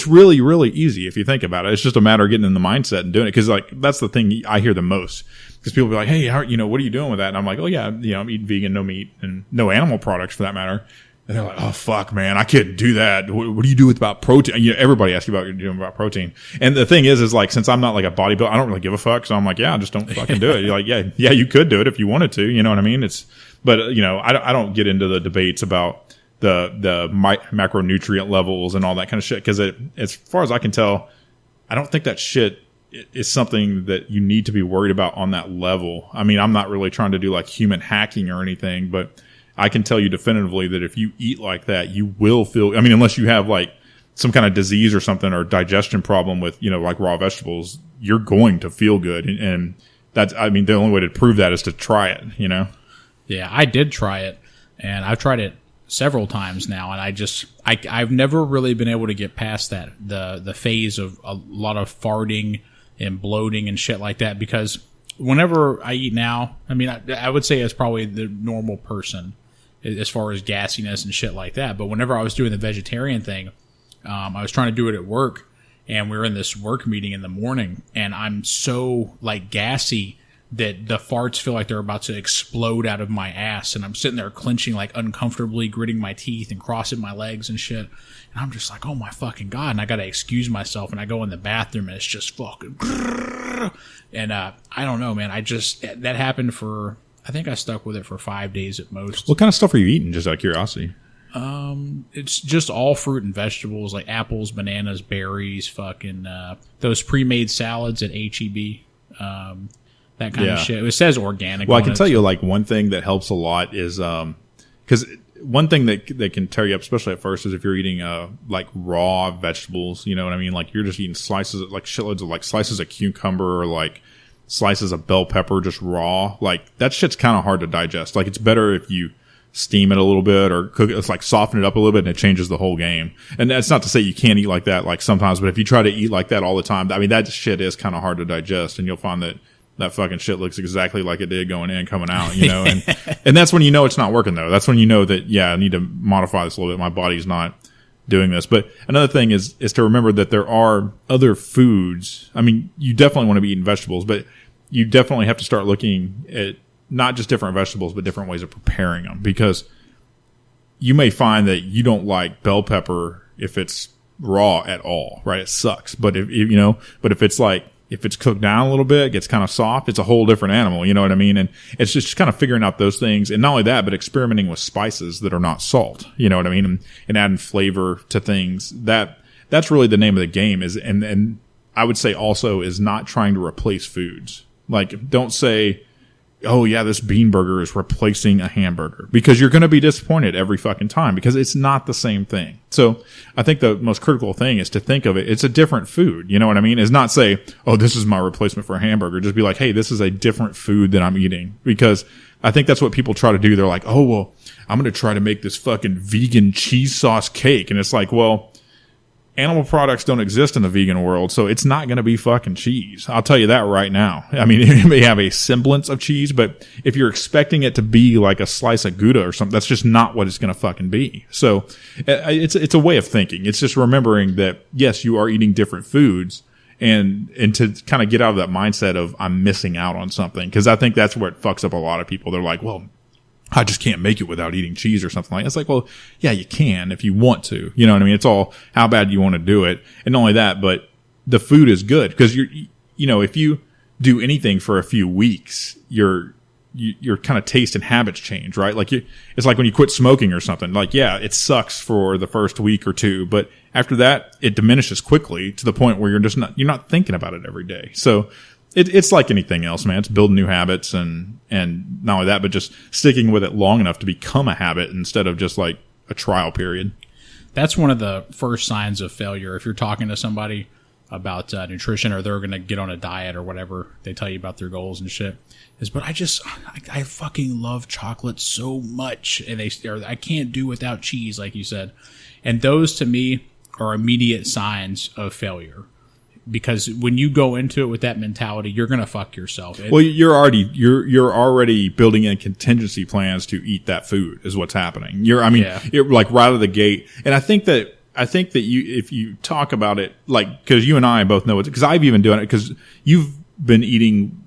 really, really easy if you think about it. It's just a matter of getting in the mindset and doing it. Cause like that's the thing I hear the most. Cause people be like, hey, what are you doing with that? And I'm like, oh yeah, I'm eating vegan, no meat and no animal products for that matter. And they're like, oh, fuck, man, I couldn't do that. What do you do about protein? Everybody asks you about what you're doing about protein. And the thing is like, since I'm not like a bodybuilder, I don't really give a fuck. So I'm like, yeah, just don't fucking do it. You're like, yeah, you could do it if you wanted to. You know what I mean? But I don't get into the debates about the macronutrient levels and all that kind of shit. Cause as far as I can tell, I don't think that shit is something that you need to be worried about on that level. I mean, I'm not really trying to do like human hacking or anything, but I can tell you definitively that if you eat like that, you will feel, I mean, unless you have like some kind of disease or something or digestion problem with, like raw vegetables, you're going to feel good. And that's, I mean, the only way to prove that is to try it, Yeah, I did try it and I've tried it several times now. And I've never really been able to get past that, the phase of a lot of farting and bloating and shit like that, because whenever I eat now, I mean, I would say it's probably the normal person as far as gassiness and shit like that. But whenever I was doing the vegetarian thing, I was trying to do it at work, and we were in this work meeting in the morning, and I'm so like gassy that the farts feel like they're about to explode out of my ass, and I'm sitting there clenching like uncomfortably, gritting my teeth and crossing my legs and shit. And I'm just like, oh my fucking God. And I got to excuse myself, and I go in the bathroom and it's just fucking, and I don't know, man. That happened I think I stuck with it for 5 days at most. What kind of stuff are you eating, just out of curiosity? It's just all fruit and vegetables, like apples, bananas, berries, fucking, those pre-made salads at H-E-B, that kind of shit. It says organic. Well, I can tell you, like, one thing that helps a lot is, because one thing that can tear you up, especially at first, is if you're eating like raw vegetables. You know what I mean? Like you're just eating slices, like shitloads of like slices of cucumber or like slices of bell pepper just raw. Like that shit's kind of hard to digest. Like it's better if you steam it a little bit or cook it. It's like soften it up a little bit and it changes the whole game. And that's not to say you can't eat like that like sometimes, but if you try to eat like that all the time, I mean that shit is kind of hard to digest, and you'll find that fucking shit looks exactly like it did going in, coming out, you know, and that's when you know it's not working though. That's when you know that, yeah, I need to modify this a little bit. My body's not doing this. But another thing is to remember that there are other foods. I mean, you definitely want to be eating vegetables, but you definitely have to start looking at not just different vegetables, but different ways of preparing them, because you may find that you don't like bell pepper if it's raw at all, right? It sucks. But if it's like, if it's cooked down a little bit, it gets kind of soft, it's a whole different animal, you know what I mean? And it's just kind of figuring out those things. And not only that, but experimenting with spices that are not salt, you know what I mean? And adding flavor to things. That's really the name of the game and I would say also is not trying to replace foods. Like, don't say, oh yeah, this bean burger is replacing a hamburger, because you're going to be disappointed every fucking time, because it's not the same thing. So I think the most critical thing is to think of it. It's a different food. You know what I mean? Is not say, oh, this is my replacement for a hamburger. Just be like, hey, this is a different food that I'm eating, because I think that's what people try to do. They're like, oh, well, I'm going to try to make this fucking vegan cheese sauce cake. And it's like, well, animal products don't exist in the vegan world, so it's not going to be fucking cheese. I'll tell you that right now. I mean, it may have a semblance of cheese, but if you're expecting it to be like a slice of Gouda or something, that's just not what it's going to fucking be. So it's a way of thinking. It's just remembering that, yes, you are eating different foods, and to kind of get out of that mindset of I'm missing out on something, because I think that's where it fucks up a lot of people. They're like, well, I just can't make it without eating cheese or something like that. It's like, well, yeah, you can if you want to. You know what I mean? It's all how bad you want to do it. And not only that, but the food is good, because if you do anything for a few weeks, your kind of taste and habits change, right? Like it's like when you quit smoking or something. Like, yeah, it sucks for the first week or two, but after that, it diminishes quickly to the point where you're not thinking about it every day. So it's like anything else, man. It's building new habits and not only that, but just sticking with it long enough to become a habit instead of just like a trial period. That's one of the first signs of failure. If you're talking to somebody about nutrition, or they're going to get on a diet or whatever, they tell you about their goals and shit, but I fucking love chocolate so much, and I can't do without cheese, like you said. And those to me are immediate signs of failure. Because when you go into it with that mentality, you're going to fuck yourself. Well, you're already building in contingency plans to eat that food is what's happening. You're like right out of the gate. And I think that if you talk about it, like, cause you and I both know it, cause I've even done it, cause you've been eating,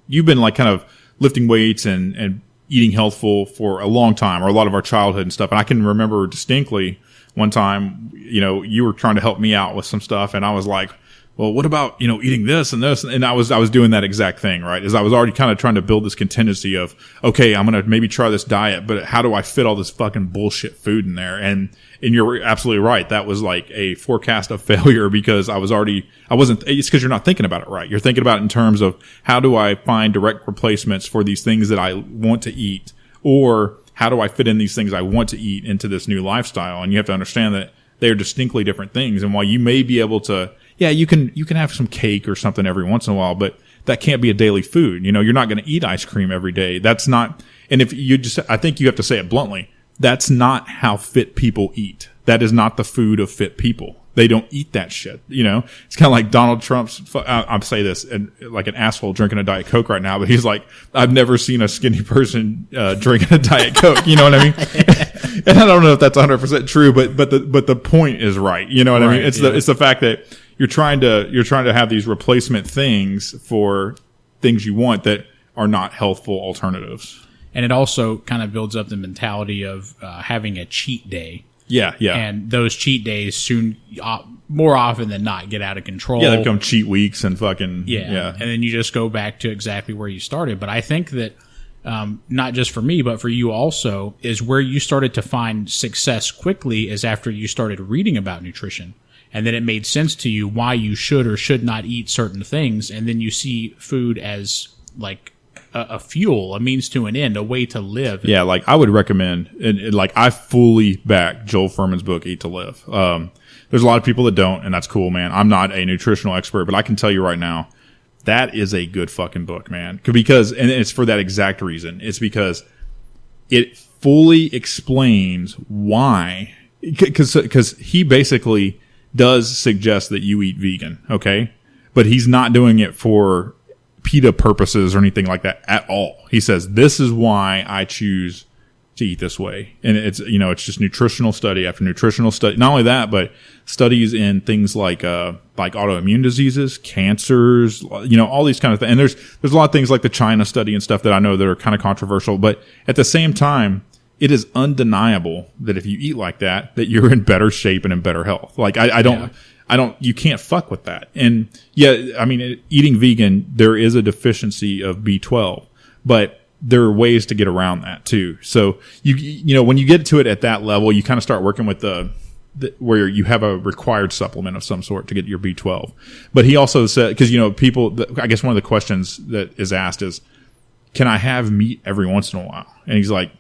you've been like kind of lifting weights and eating healthful for a long time, or a lot of our childhood and stuff. And I can remember distinctly one time, you were trying to help me out with some stuff, and I was like, well, what about, eating this and this? And I was doing that exact thing, right? Is I was already kind of trying to build this contingency of, okay, I'm going to maybe try this diet, but how do I fit all this fucking bullshit food in there? And you're absolutely right. That was like a forecast of failure, because it's because you're not thinking about it right. You're thinking about it in terms of, how do I find direct replacements for these things that I want to eat? Or how do I fit in these things I want to eat into this new lifestyle? And you have to understand that they're distinctly different things. And while you may be able to, yeah, you can have some cake or something every once in a while, but that can't be a daily food. You're not going to eat ice cream every day. That's not, and I think you have to say it bluntly. That's not how fit people eat. That is not the food of fit people. They don't eat that shit. It's kind of like Donald Trump's, I'll say this, and like an asshole drinking a Diet Coke right now, but he's like, I've never seen a skinny person, drinking a Diet Coke. You know what I mean? And I don't know if that's 100% true, but the point is right. You know what I mean? It's the fact that you're trying to have these replacement things for things you want that are not healthful alternatives. And it also kind of builds up the mentality of having a cheat day. Yeah. And those cheat days soon, more often than not, get out of control. Yeah, they become cheat weeks and fucking... Yeah. And then you just go back to exactly where you started. But I think that, not just for me, but for you also, is where you started to find success quickly is after you started reading about nutrition. And then it made sense to you why you should or should not eat certain things. And then you see food as like a fuel, a means to an end, a way to live. Yeah, like I would recommend, and like I fully back Joel Fuhrman's book, Eat to Live. There's a lot of people that don't, and that's cool, man. I'm not a nutritional expert, but I can tell you right now, that is a good fucking book, man. Because, and it's for that exact reason. It's because it fully explains why, because he basically does suggest that you eat vegan, okay? But he's not doing it for PETA purposes or anything like that at all. He says, this is why I choose to eat this way. And it's, you know, it's just nutritional study after nutritional study. Not only that, but studies in things like autoimmune diseases, cancers, you know, all these kind of things. And there's a lot of things like the China study and stuff that I know that are kind of controversial, but at the same time, it is undeniable that if you eat like that, that you're in better shape and in better health. Like you can't fuck with that. And yeah, I mean, eating vegan, there is a deficiency of B12, but there are ways to get around that too. So you know, when you get to it at that level, you kind of start working with where you have a required supplement of some sort to get your B12. But he also said, cause you know, I guess one of the questions that is asked is, can I have meat every once in a while? And he's like,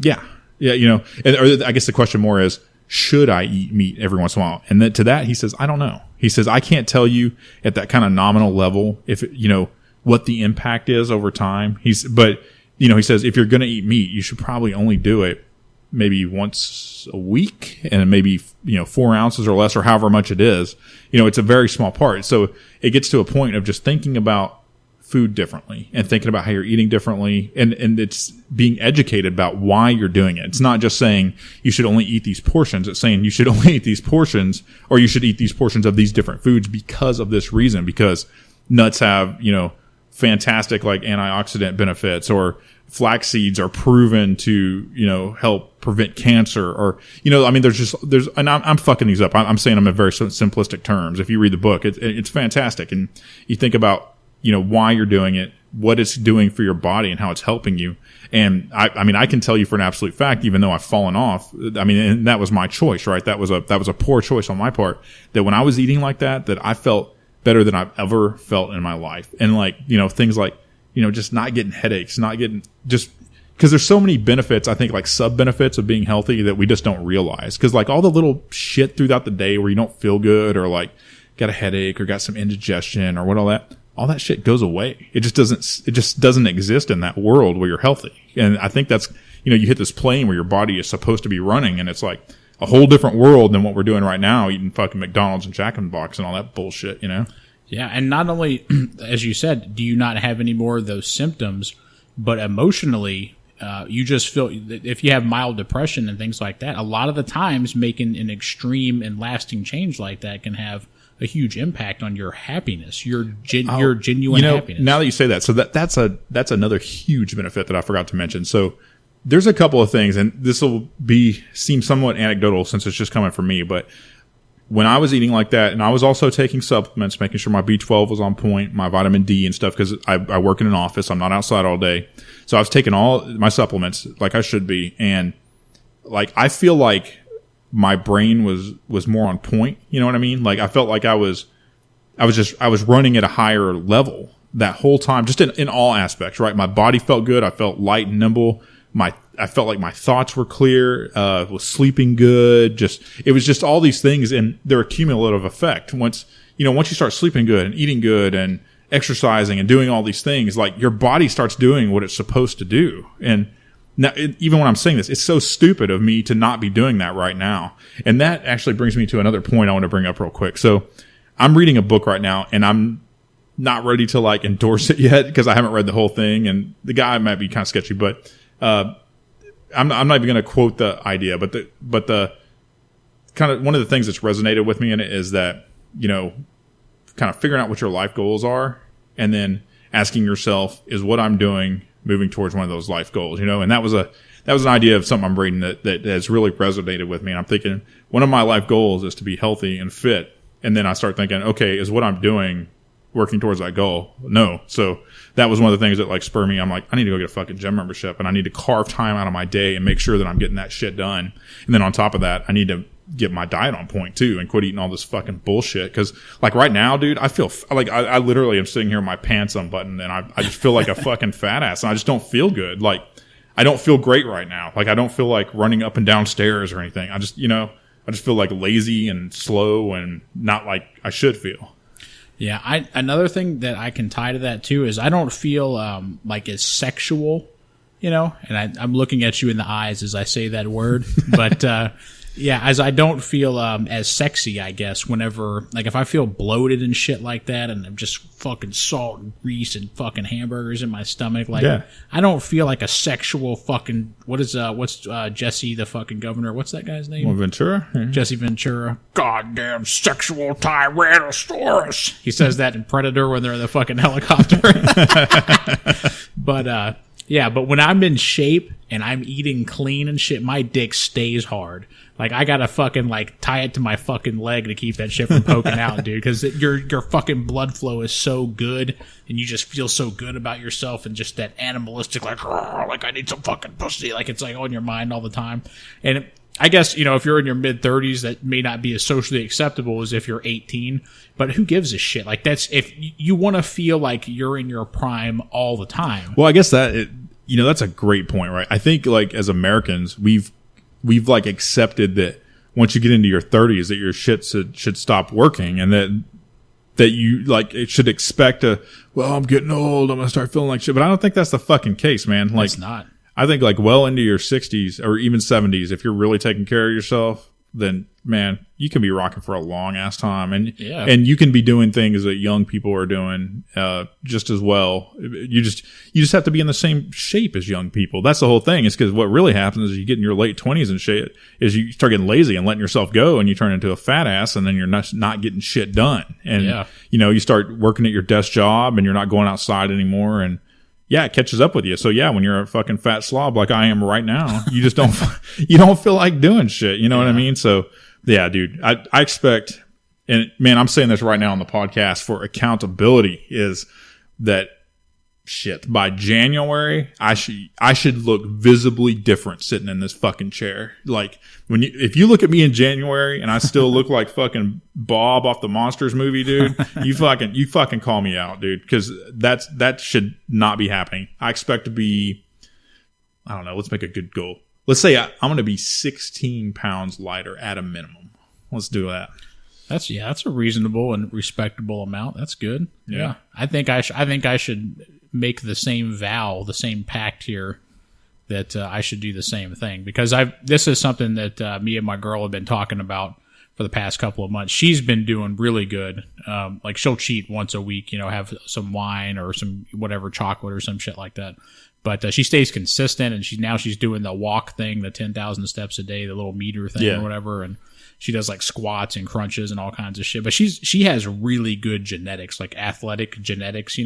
yeah, you know, or I guess the question more is, should I eat meat every once in a while? And then to that, he says, I don't know. He says, I can't tell you at that kind of nominal level if, you know, what the impact is over time. But, you know, he says, if you're going to eat meat, you should probably only do it maybe once a week and maybe, you know, 4 ounces or less or however much it is. You know, it's a very small part. So it gets to a point of just thinking about food differently and thinking about how you're eating differently. And it's being educated about why you're doing it. It's not just saying you should only eat these portions. It's saying you should only eat these portions, or you should eat these portions of these different foods because of this reason, because nuts have, you know, fantastic like antioxidant benefits, or flax seeds are proven to, you know, help prevent cancer, or, you know, I mean, and I'm fucking these up. I'm saying them in very simplistic terms. If you read the book, it's fantastic. And you think about, you know, why you're doing it, what it's doing for your body and how it's helping you. And I mean, I can tell you for an absolute fact, even though I've fallen off, I mean, and that was my choice, right? That was a poor choice on my part, that when I was eating like that I felt better than I've ever felt in my life. And like, you know, things like, you know, just not getting headaches, not getting, just because there's so many benefits, I think, like sub benefits of being healthy that we just don't realize. Cause like all the little shit throughout the day where you don't feel good, or like got a headache or got some indigestion or what, all that shit goes away. It just doesn't exist in that world where you're healthy. And I think that's, you know, you hit this plane where your body is supposed to be running, and it's like a whole different world than what we're doing right now, eating fucking McDonald's and Jack in the Box and all that bullshit, you know? Yeah. And not only, as you said, do you not have any more of those symptoms, but emotionally, you just feel, if you have mild depression and things like that, a lot of the times making an extreme and lasting change like that can have a huge impact on your happiness, your genuine you know, happiness. Now that you say that, so that's another huge benefit that I forgot to mention. So there's a couple of things, and this will seem somewhat anecdotal since it's just coming from me, but when I was eating like that, and I was also taking supplements, making sure my B12 was on point, my vitamin D and stuff, because I work in an office, I'm not outside all day. So I was taking all my supplements like I should be, and like I feel like my brain was more on point. You know what I mean? Like I felt like I was running at a higher level that whole time, just in all aspects, right? My body felt good. I felt light and nimble. I felt like my thoughts were clear, was sleeping good. It was just all these things, and their cumulative effect. Once you start sleeping good and eating good and exercising and doing all these things, like your body starts doing what it's supposed to do. And now, even when I'm saying this, it's so stupid of me to not be doing that right now. And that actually brings me to another point I want to bring up real quick. So I'm reading a book right now, and I'm not ready to like endorse it yet because I haven't read the whole thing, and the guy might be kind of sketchy, but I'm not even going to quote the idea, but the kind of one of the things that's resonated with me in it is that, you know, kind of figuring out what your life goals are, and then asking yourself, is what I'm doing moving towards one of those life goals, you know? And that was an idea of something I'm reading that has really resonated with me. And I'm thinking one of my life goals is to be healthy and fit. And then I start thinking, okay, is what I'm doing working towards that goal? No. So that was one of the things that like spurred me. I'm like, I need to go get a fucking gym membership, and I need to carve time out of my day and make sure that I'm getting that shit done. And then on top of that, I need to get my diet on point too and quit eating all this fucking bullshit. Cause like right now, dude, I feel like I literally am sitting here with my pants unbuttoned and I just feel like a fucking fat ass and I just don't feel good. Like I don't feel great right now. Like I don't feel like running up and down stairs or anything. I just feel like lazy and slow and not like I should feel. Yeah. Another thing that I can tie to that too is I don't feel, like as sexual, and I'm looking at you in the eyes as I say that word, but, yeah, as I don't feel as sexy, I guess, whenever, like, if I feel bloated and shit like that, and I'm just fucking salt and grease and fucking hamburgers in my stomach, like, I don't feel like a sexual fucking, what's Jesse, the fucking governor, what's that guy's name? Well, Ventura? Mm-hmm. Jesse Ventura. Goddamn sexual Tyrannosaurus. He says that in Predator when they're in the fucking helicopter. But, yeah, but when I'm in shape and I'm eating clean and shit, my dick stays hard. Like, I gotta fucking, like, tie it to my fucking leg to keep that shit from poking out, dude. Because your fucking blood flow is so good, and you just feel so good about yourself, and just that animalistic, like I need some fucking pussy. Like, it's, like, on your mind all the time. And I guess, if you're in your mid-30s, that may not be as socially acceptable as if you're 18. But who gives a shit? Like, if you want to feel like you're in your prime all the time. Well, I guess that's a great point, right? I think, like, as Americans, we've like accepted that once you get into your 30s that your shit should stop working and that you like it should expect I'm getting old, I'm gonna start feeling like shit. But I don't think that's the fucking case, man. Like, it's not. I think like well into your 60s or even 70s, if you're really taking care of yourself, then man, you can be rocking for a long ass time, and you can be doing things that young people are doing just as well. You just have to be in the same shape as young people. That's the whole thing. Is because what really happens is you get in your late 20s and shit is you start getting lazy and letting yourself go, and you turn into a fat ass, and then you're not getting shit done, and you start working at your desk job, and you're not going outside anymore, and yeah, it catches up with you. So yeah, when you're a fucking fat slob like I am right now, you just don't feel like doing shit. You know what I mean? So yeah, dude, I expect, and man, I'm saying this right now on the podcast for accountability, is that shit by January I should look visibly different sitting in this fucking chair. Like if you look at me in January and I still look like fucking Bob off the Monsters movie, dude, you fucking call me out, dude, because that should not be happening. I expect to be, I don't know, let's make a good goal. Let's say I'm going to be 16 pounds lighter at a minimum. Let's do that. That's a reasonable and respectable amount. That's good. Yeah. I think I should make the same vow, the same pact here, that I should do the same thing, because this is something that me and my girl have been talking about for the past couple of months. She's been doing really good. Like she'll cheat once a week, have some wine or some whatever, chocolate or some shit like that. But she stays consistent, and she's doing the walk thing, the 10,000 steps a day, the little meter thing or whatever, and she does like squats and crunches and all kinds of shit. But she has really good genetics, like athletic genetics,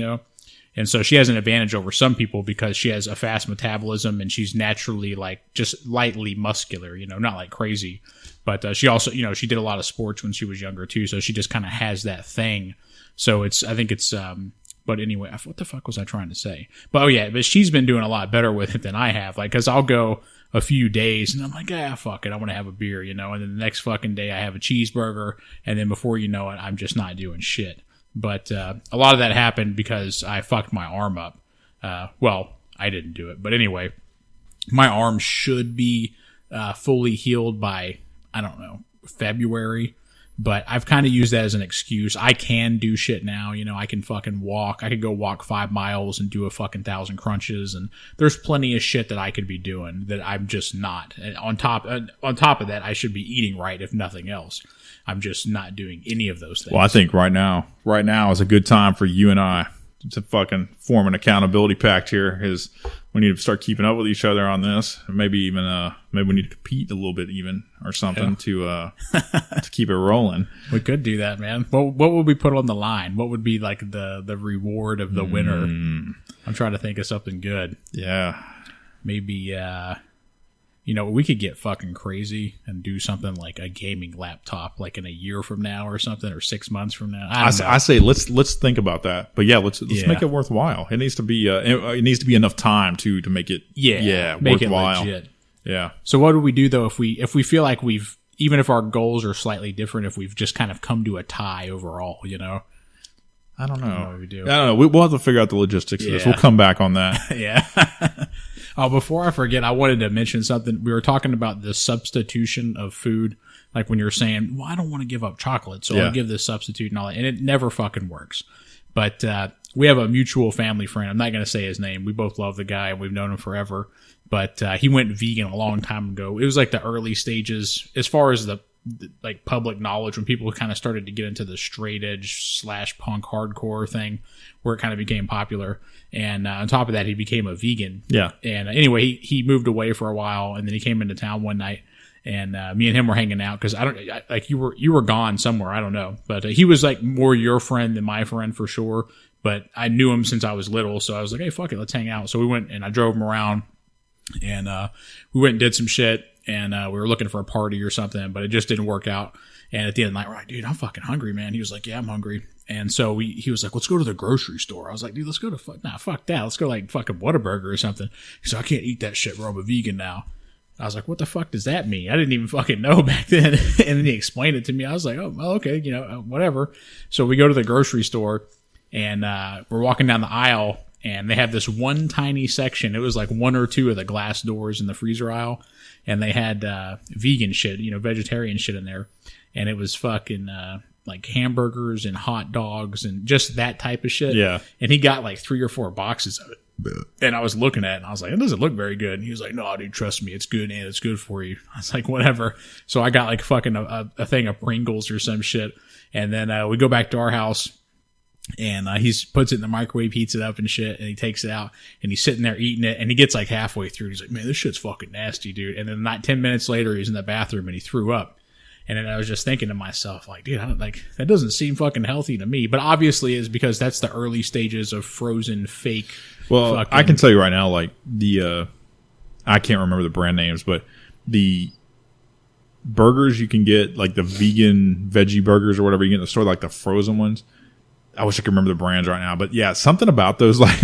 And so she has an advantage over some people because she has a fast metabolism, and she's naturally like just lightly muscular, not like crazy. But she also, she did a lot of sports when she was younger too. So she just kind of has that thing. So I think it's, but anyway, what the fuck was I trying to say? But but she's been doing a lot better with it than I have. Like, cause I'll go a few days and I'm like, fuck it, I want to have a beer, and then the next fucking day I have a cheeseburger, and then before you know it, I'm just not doing shit. But a lot of that happened because I fucked my arm up. Well, I didn't do it, but anyway, my arm should be fully healed by, I don't know, February. But I've kind of used that as an excuse. I can do shit now. I can fucking walk. I could go walk 5 miles and do a fucking 1,000 crunches. And there's plenty of shit that I could be doing that I'm just not. And on top of that, I should be eating right, if nothing else. I'm just not doing any of those things. Well, I think right now is a good time for you and I to fucking form an accountability pact here. Is we need to start keeping up with each other on this. Maybe even maybe we need to compete a little bit even or something to keep it rolling. We could do that, man. What would we put on the line? What would be like the reward of the winner? I'm trying to think of something good. Yeah. Maybe we could get fucking crazy and do something like a gaming laptop, like in a year from now or something, or 6 months from now. I say let's think about that. But yeah, let's make it worthwhile. It needs to be enough time to make it make worthwhile. it legit. Yeah. So what do we do though if we feel like we've even if our goals are slightly different, if we've just kind of come to a tie overall, you know? I don't know. What we do. I don't know. We'll have to figure out the logistics of this. We'll come back on that. Yeah. Oh, before I forget, I wanted to mention something. We were talking about the substitution of food. Like when you're saying, well, I don't want to give up chocolate, so I'll give this substitute and all that. And it never fucking works. But we have a mutual family friend. I'm not going to say his name. We both love the guy, and we've known him forever. But he went vegan a long time ago. It was like the early stages as far as the like public knowledge, when people kind of started to get into the straight edge / punk hardcore thing, where it kind of became popular. And on top of that, he became a vegan. Yeah. And anyway, he moved away for a while, and then he came into town one night, and me and him were hanging out because like you were gone somewhere, I don't know, but he was like more your friend than my friend for sure. But I knew him since I was little, so I was like, hey, fuck it, let's hang out. So we went, and I drove him around, and we went and did some shit. And we were looking for a party or something, but it just didn't work out. And at the end of the night, we're like, dude, I'm fucking hungry, man. He was like, yeah, I'm hungry. And so he was like, let's go to the grocery store. I was like, dude, let's go to fuck that. Let's go like fucking Whataburger or something. He's like, I can't eat that shit, bro. I'm a vegan now. I was like, what the fuck does that mean? I didn't even fucking know back then. And then he explained it to me. I was like, oh, well, okay, you know, whatever. So we go to the grocery store, and we're walking down the aisle, and they have this one tiny section. It was like one or two of the glass doors in the freezer aisle. And they had vegan shit, you know, vegetarian shit in there. And it was fucking like hamburgers and hot dogs and just that type of shit. Yeah. And he got like 3 or 4 boxes of it. And I was looking at it, and I was like, it doesn't look very good. And he was like, no, dude, trust me, it's good, and it's good for you. I was like, whatever. So I got like fucking a thing of Pringles or some shit. And then we go back to our house. And he puts it in the microwave, heats it up and shit, and he takes it out, and he's sitting there eating it, and he gets like halfway through. He's like, man, this shit's fucking nasty, dude. And then not 10 minutes later, he's in the bathroom, and he threw up. And then I was just thinking to myself, like, dude, that doesn't seem fucking healthy to me. But obviously it's because that's the early stages of frozen fake. Well, I can tell you right now, like I can't remember the brand names, but the burgers you can get, like the vegan veggie burgers or whatever you get in the store, like the frozen ones. I wish I could remember the brands right now, but yeah, something about those. Like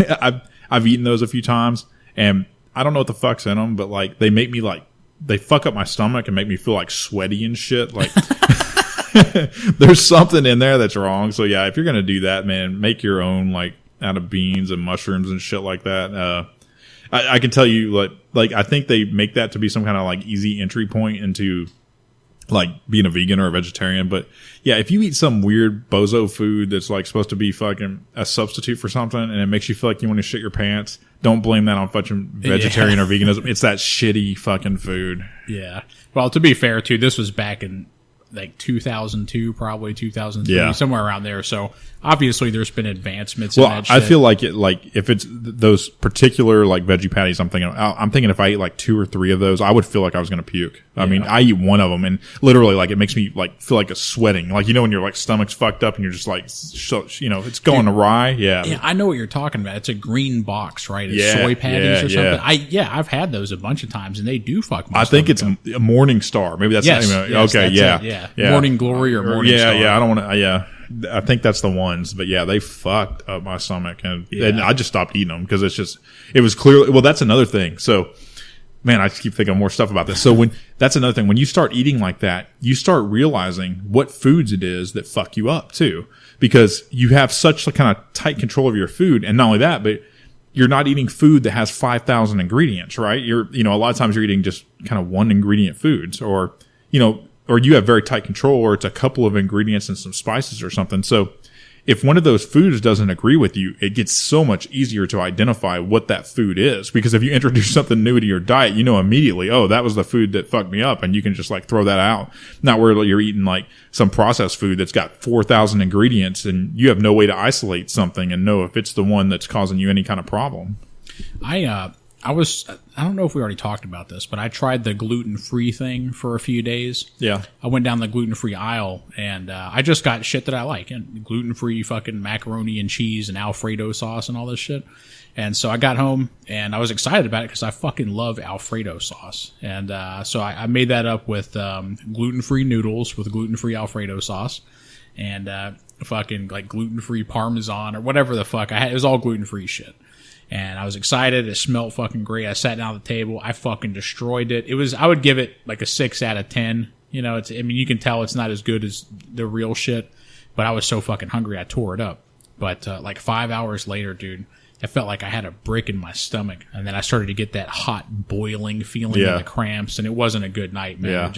I've eaten those a few times, and I don't know what the fuck's in them, but like they make me like, they fuck up my stomach and make me feel like sweaty and shit. Like there's something in there that's wrong. So yeah, if you're gonna do that, man, make your own, like out of beans and mushrooms and shit like that. I can tell you, like I think they make that to be some kind of like easy entry point into like being a vegan or a vegetarian. But yeah, if you eat some weird bozo food that's like supposed to be fucking a substitute for something, and it makes you feel like you want to shit your pants, don't blame that on fucking vegetarian or veganism. It's that shitty fucking food. Yeah. Well, to be fair too, this was back in like 2002, probably 2003, somewhere around there. So obviously there's been advancements in that shit. I feel like if it's those particular like veggie patties, I'm thinking if I eat like 2 or 3 of those, I would feel like I was going to puke. I mean, I eat one of them, and literally like it makes me like feel like a sweating. Like, you know, when your like stomach's fucked up and you're just like, you know, it's going awry. Yeah. Yeah. I know what you're talking about. It's a green box, right? It's soy patties or something. I've had those a bunch of times, and they do fuck my stomach think it's up. A Morning Star. Maybe that's not even, okay. Yeah. Morning Glory or Morning Star. Yeah. I don't want to, I think that's the ones, but yeah, they fucked up my stomach, and I just stopped eating them because it was clearly, well, that's another thing. So, man, I just keep thinking of more stuff about this. So that's another thing. When you start eating like that, you start realizing what foods it is that fuck you up too, because you have such a kind of tight control of your food. And not only that, but you're not eating food that has 5,000 ingredients, right? A lot of times you're eating just kind of one ingredient foods, or you have very tight control, or it's a couple of ingredients and some spices or something. So if one of those foods doesn't agree with you, it gets so much easier to identify what that food is. Because if you introduce something new to your diet, you know immediately, oh, that was the food that fucked me up, and you can just like throw that out. Not where you're eating like some processed food that's got 4,000 ingredients, and you have no way to isolate something and know if it's the one that's causing you any kind of problem. I don't know if we already talked about this, but I tried the gluten-free thing for a few days. Yeah. I went down the gluten-free aisle, and I just got shit that I like. And gluten-free fucking macaroni and cheese and Alfredo sauce and all this shit. And so I got home, and I was excited about it because I fucking love Alfredo sauce. And so I made that up with gluten-free noodles with gluten-free Alfredo sauce. And fucking like gluten-free Parmesan or whatever the fuck I had. It was all gluten-free shit. And I was excited. It smelled fucking great. I sat down at the table. I fucking destroyed it. I would give it like a 6 out of 10. You know, I mean, you can tell it's not as good as the real shit, but I was so fucking hungry, I tore it up. But like 5 hours later, dude, I felt like I had a brick in my stomach, and then I started to get that hot boiling feeling and the cramps, and it wasn't a good night, man.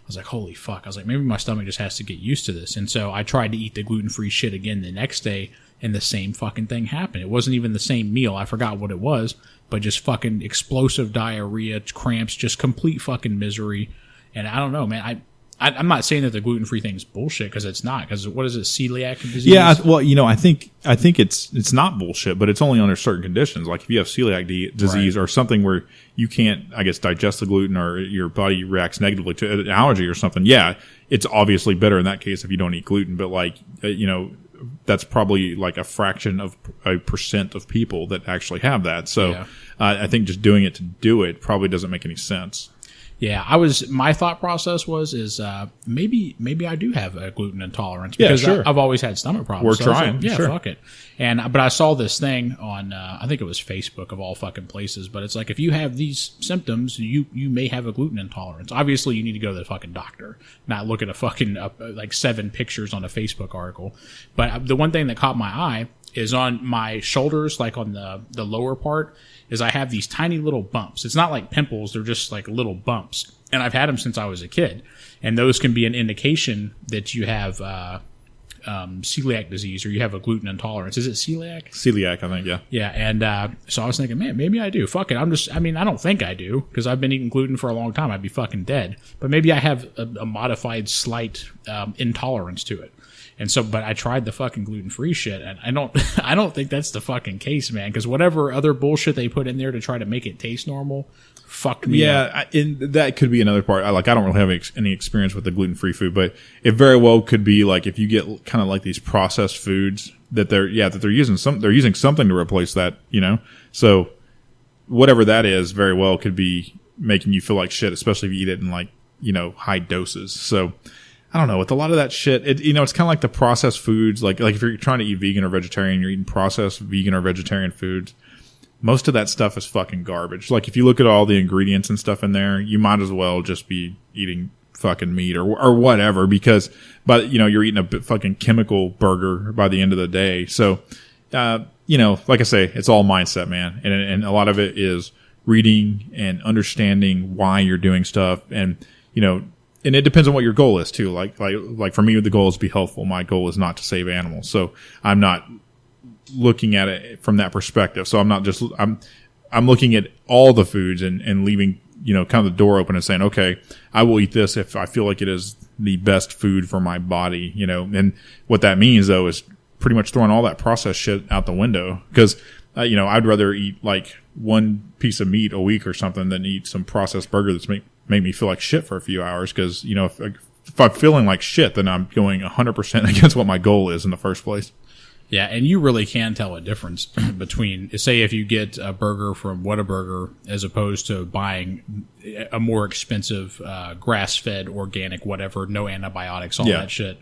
I was like, holy fuck. I was like, maybe my stomach just has to get used to this. And so I tried to eat the gluten-free shit again the next day, and the same fucking thing happened. It wasn't even the same meal. I forgot what it was, but just fucking explosive diarrhea, cramps, just complete fucking misery. And I don't know, man. I'm not saying that the gluten-free thing's bullshit, because it's not. Because what is it, celiac disease? Yeah, well, you know, I think it's not bullshit, but it's only under certain conditions. Like if you have celiac disease or something where you can't, I guess, digest the gluten, or your body reacts negatively to an allergy or something. Yeah, it's obviously better in that case if you don't eat gluten. But like, you know, that's probably like a fraction of a % of people that actually have that. So I think just doing it to do it probably doesn't make any sense. Yeah, my thought process is maybe I do have a gluten intolerance, because I've always had stomach problems. We're trying. Like, fuck it. But I saw this thing on, I think it was Facebook of all fucking places, but it's like, if you have these symptoms, you may have a gluten intolerance. Obviously, you need to go to the fucking doctor, not look at a fucking, like 7 pictures on a Facebook article. But the one thing that caught my eye is on my shoulders, like on the lower part, is I have these tiny little bumps. It's not like pimples, they're just like little bumps. And I've had them since I was a kid. And those can be an indication that you have celiac disease, or you have a gluten intolerance. Is it celiac? Celiac, I think, yeah. Yeah, and so I was thinking, man, maybe I do. Fuck it. I don't think I do, because I've been eating gluten for a long time. I'd be fucking dead. But maybe I have a modified slight intolerance to it. And so, but I tried the fucking gluten-free shit, and I don't think that's the fucking case, man. Because whatever other bullshit they put in there to try to make it taste normal, fucked me up. Yeah, that could be another part. I don't really have any experience with the gluten-free food, but it very well could be like if you get kind of like these processed foods that they're using something to replace that, you know. So whatever that is, very well could be making you feel like shit, especially if you eat it in like, you know, high doses. So I don't know, with a lot of that shit, it's kind of like the processed foods, like if you're trying to eat vegan or vegetarian, you're eating processed vegan or vegetarian foods, most of that stuff is fucking garbage. Like if you look at all the ingredients and stuff in there, you might as well just be eating fucking meat or whatever, because, but you know, you're eating a fucking chemical burger by the end of the day. So, you know, like I say, it's all mindset, man. And a lot of it is reading and understanding why you're doing stuff. And, you know, and it depends on what your goal is too. Like for me, the goal is to be healthful. My goal is not to save animals. So I'm not looking at it from that perspective. So I'm looking at all the foods and leaving, you know, kind of the door open and saying, okay, I will eat this if I feel like it is the best food for my body, you know. And what that means though is pretty much throwing all that processed shit out the window. Cause, you know, I'd rather eat like one piece of meat a week or something than eat some processed burger that's make me feel like shit for a few hours. Cause, you know, if I'm feeling like shit, then I'm going 100% against what my goal is in the first place. Yeah, and you really can tell a difference between, say, if you get a burger from Whataburger as opposed to buying a more expensive grass-fed, organic, whatever, no antibiotics, all that shit,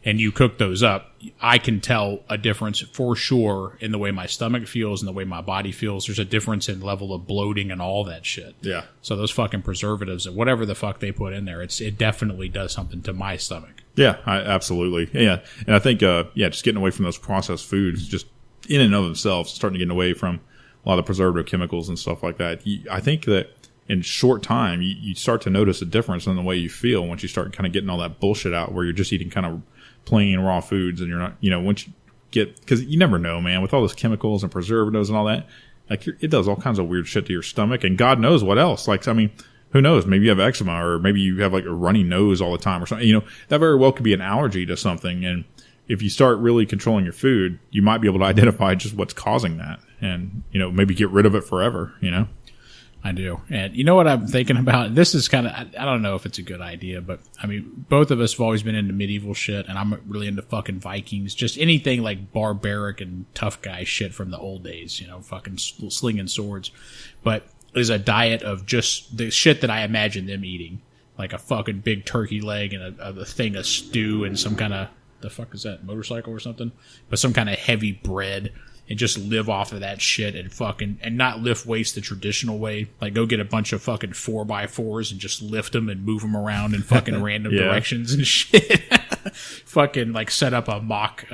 and you cook those up, I can tell a difference for sure in the way my stomach feels and the way my body feels. There's a difference in level of bloating and all that shit. Yeah. So those fucking preservatives and whatever the fuck they put in there, it definitely does something to my stomach. Yeah, absolutely. Yeah. And I think, just getting away from those processed foods, just in and of themselves, starting to get away from a lot of preservative chemicals and stuff like that. I think that in short time, you start to notice a difference in the way you feel once you start kind of getting all that bullshit out where you're just eating kind of plain raw foods, and you're not, you know, once you get, because you never know, man, with all those chemicals and preservatives and all that, like it does all kinds of weird shit to your stomach, and God knows what else. Like, I mean, who knows? Maybe you have eczema, or maybe you have like a runny nose all the time or something. You know, that very well could be an allergy to something. And if you start really controlling your food, you might be able to identify just what's causing that, and, you know, maybe get rid of it forever, you know? I do. And you know what I'm thinking about? This is kind of, I don't know if it's a good idea, but I mean, both of us have always been into medieval shit, and I'm really into fucking Vikings, just anything like barbaric and tough guy shit from the old days, you know, fucking slinging swords. But is a diet of just the shit that I imagine them eating, like a fucking big turkey leg and a thing of stew and some kind of, the fuck is that, motorcycle or something? But some kind of heavy bread and just live off of that shit and not lift weights the traditional way. Like go get a bunch of fucking 4x4s and just lift them and move them around in fucking random directions and shit. Fucking like set up a mock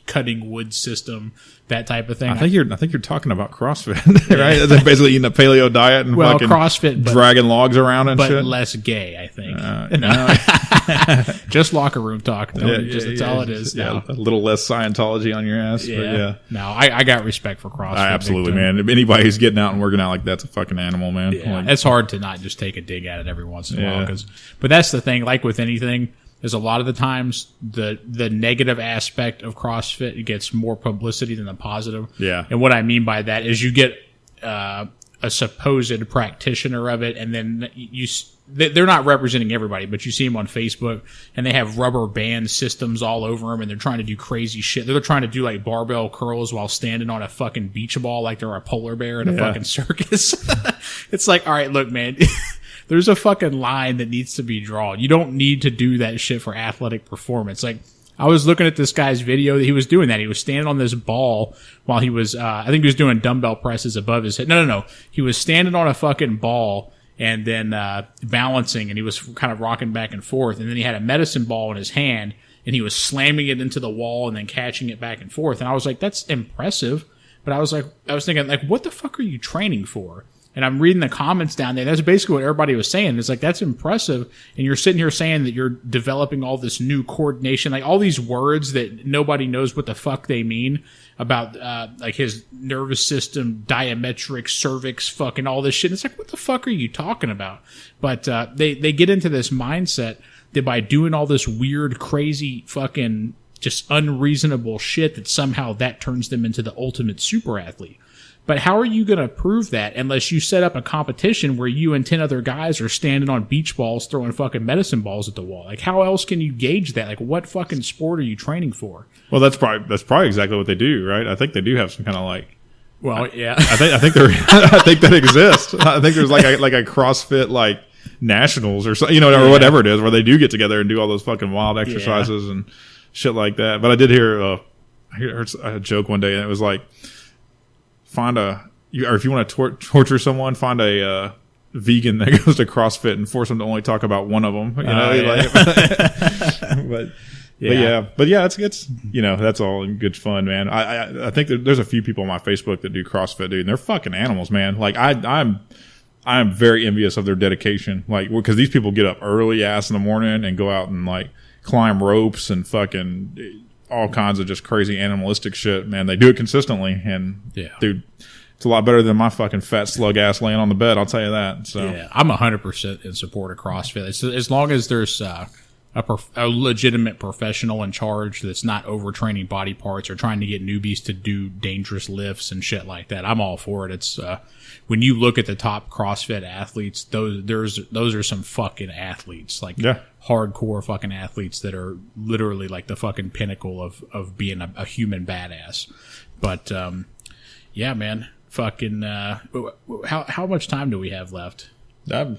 cutting wood system, that type of thing. I think you're talking about CrossFit, right? They're basically eating a paleo diet and fucking CrossFit, dragging logs around and but shit. less gay, I think. Just locker room talk. That's all it is. Yeah, a little less Scientology on your ass. Yeah. But yeah. No, I got respect for CrossFit. Absolutely, man. If anybody who's getting out and working out like that's a fucking animal, man. Yeah, it's hard to not just take a dig at it every once in a while. But that's the thing. Like with anything, is a lot of the times the negative aspect of CrossFit gets more publicity than the positive. Yeah. And what I mean by that is you get a supposed practitioner of it, and then they're not representing everybody, but you see them on Facebook, and they have rubber band systems all over them, and they're trying to do crazy shit. They're trying to do like barbell curls while standing on a fucking beach ball like they're a polar bear in a fucking circus. It's like, all right, look, man. There's a fucking line that needs to be drawn. You don't need to do that shit for athletic performance. Like, I was looking at this guy's video that he was doing that. He was standing on this ball while he was, I think he was doing dumbbell presses above his head. No. He was standing on a fucking ball and then, balancing, and he was kind of rocking back and forth. And then he had a medicine ball in his hand and he was slamming it into the wall and then catching it back and forth. And I was like, that's impressive. But I was thinking, like, what the fuck are you training for? And I'm reading the comments down there. That's basically what everybody was saying. It's like, that's impressive. And you're sitting here saying that you're developing all this new coordination, like all these words that nobody knows what the fuck they mean about, like his nervous system, diametric, cervix, fucking all this shit. It's like, what the fuck are you talking about? But, they get into this mindset that by doing all this weird, crazy, fucking just unreasonable shit, that somehow that turns them into the ultimate super athlete. But how are you going to prove that unless you set up a competition where you and 10 other guys are standing on beach balls throwing fucking medicine balls at the wall? Like, how else can you gauge that? Like, what fucking sport are you training for? Well, that's probably exactly what they do, right? I think they do have some kind of like. Well, yeah. I think I think that exists. I think there's like a CrossFit like nationals or so, or whatever it is, where they do get together and do all those fucking wild exercises and shit like that. But I did hear I heard a joke one day, and it was like, or if you want to torture someone, find a vegan that goes to CrossFit and force them to only talk about one of them. But it's that's all in good fun, man. I think that there's a few people on my Facebook that do CrossFit, dude, and they're fucking animals, man. Like I'm very envious of their dedication, like, because these people get up early ass in the morning and go out and like climb ropes and fucking all kinds of just crazy animalistic shit, man. They do it consistently, and dude, it's a lot better than my fucking fat slug ass laying on the bed. I'll tell you that. So yeah, I'm 100% in support of CrossFit. As long as there's a legitimate professional in charge that's not overtraining body parts or trying to get newbies to do dangerous lifts and shit like that, I'm all for it. It's when you look at the top CrossFit athletes, those are some fucking athletes, like hardcore fucking athletes that are literally like the fucking pinnacle of being a human badass. But yeah, man, fucking how much time do we have left? We're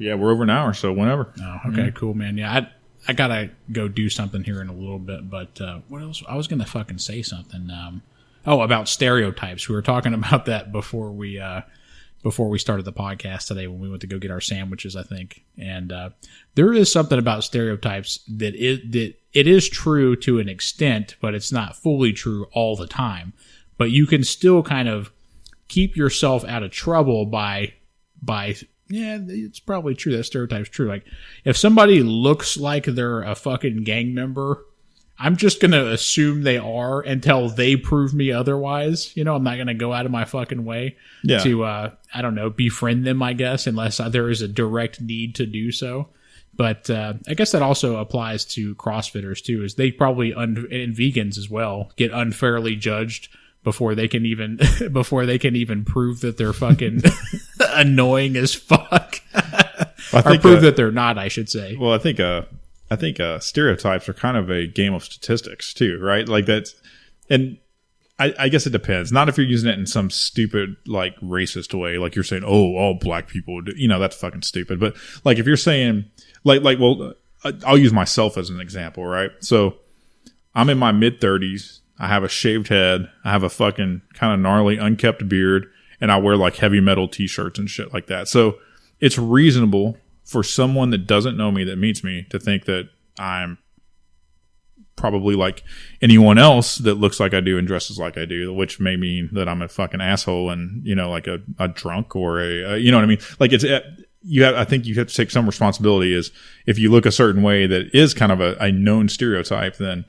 over an hour, so whenever. Oh, okay, cool, man. Yeah, I gotta go do something here in a little bit, but what else? I was gonna fucking say something. About stereotypes. We were talking about that before we started the podcast today when we went to go get our sandwiches, I think. And there is something about stereotypes that it is true to an extent, but it's not fully true all the time. But you can still kind of keep yourself out of trouble by it's probably true. That stereotype's true. Like, if somebody looks like they're a fucking gang member, I'm just going to assume they are until they prove me otherwise. I'm not going to go out of my fucking way to, befriend them, I guess, unless there is a direct need to do so. But I guess that also applies to CrossFitters too, is they probably, and vegans as well, get unfairly judged before they can even prove that they're fucking annoying as fuck. Or prove that they're not, I should say. Well, I think stereotypes are kind of a game of statistics too, right? Like that's, and I guess it depends. Not if you're using it in some stupid, like, racist way, like you're saying, oh, all black people do, that's fucking stupid. But like if you're saying, well, I'll use myself as an example, right? So I'm in my mid-30s. I have a shaved head. I have a fucking kind of gnarly, unkept beard, and I wear like heavy metal t-shirts and shit like that. So it's reasonable for someone that doesn't know me, that meets me, to think that I'm probably like anyone else that looks like I do and dresses like I do, which may mean that I'm a fucking asshole and, you know, like a drunk or you know what I mean? Like I think you have to take some responsibility. Is if you look a certain way that is kind of a known stereotype, then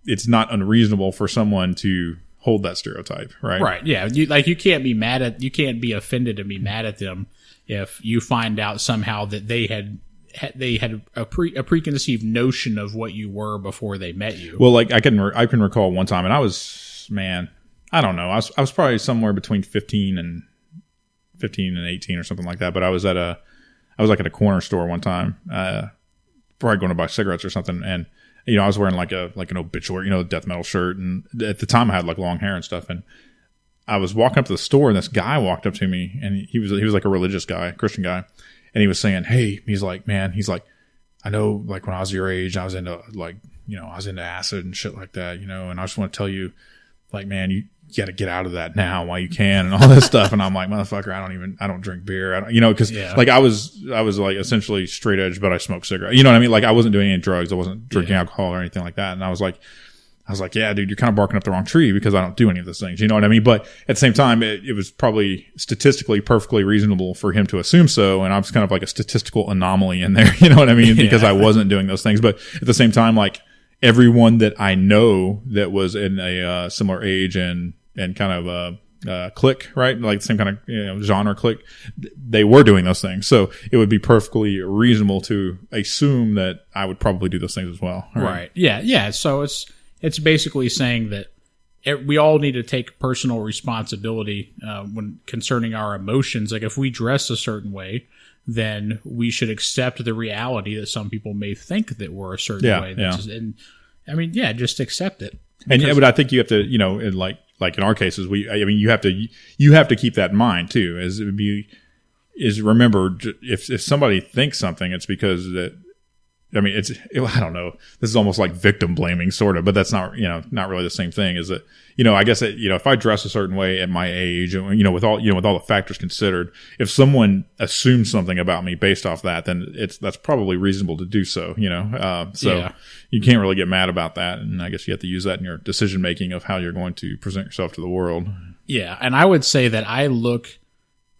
it's not unreasonable for someone to hold that stereotype, right? Right. Yeah. You can't be offended and be mad at them if you find out somehow that they had a preconceived notion of what you were before they met you. Well, like I can recall one time, and I was, man, I don't know, I was probably somewhere between 15 and 18 or something like that. But I was at a corner store one time, probably going to buy cigarettes or something, and you know, I was wearing like an obituary, you know, death metal shirt, and at the time I had like long hair and stuff, and I was walking up to the store, and this guy walked up to me, and he was like a religious guy, Christian guy, and he was saying, "Hey," he's like, "Man," he's like, "I know, like when I was your age, I was into like, you know, I was into acid and shit like that, you know, and I just want to tell you, like, man, you got to get out of that now while you can," and all this stuff. And I'm like, motherfucker, I don't drink beer. I don't, you know, cause like I was like essentially straight edge, but I smoked cigarettes. You know what I mean? Like I wasn't doing any drugs. I wasn't drinking alcohol or anything like that. And I was like, yeah, dude, you're kind of barking up the wrong tree because I don't do any of those things. You know what I mean? But at the same time, it was probably statistically perfectly reasonable for him to assume so. And I was kind of like a statistical anomaly in there. You know what I mean? Because I wasn't doing those things. But at the same time, like everyone that I know that was in a similar age and kind of clique, right? Like the same kind of, you know, genre clique, they were doing those things. So it would be perfectly reasonable to assume that I would probably do those things as well. Right. Yeah. Yeah. So it's basically saying that we all need to take personal responsibility when concerning our emotions. Like if we dress a certain way, then we should accept the reality that some people may think that we're a certain way. And I mean, just accept it. And but I think you have to, you know, like in our cases, you have to keep that in mind too. Remember, if somebody thinks something, it's because that. I mean, I don't know. This is almost like victim blaming, sort of, but that's not, you know, not really the same thing. Is that, you know, I guess you know, if I dress a certain way at my age, and you know, with all the factors considered, if someone assumes something about me based off that, then that's probably reasonable to do so. You know, you can't really get mad about that, and I guess you have to use that in your decision making of how you're going to present yourself to the world. Yeah, and I would say that I look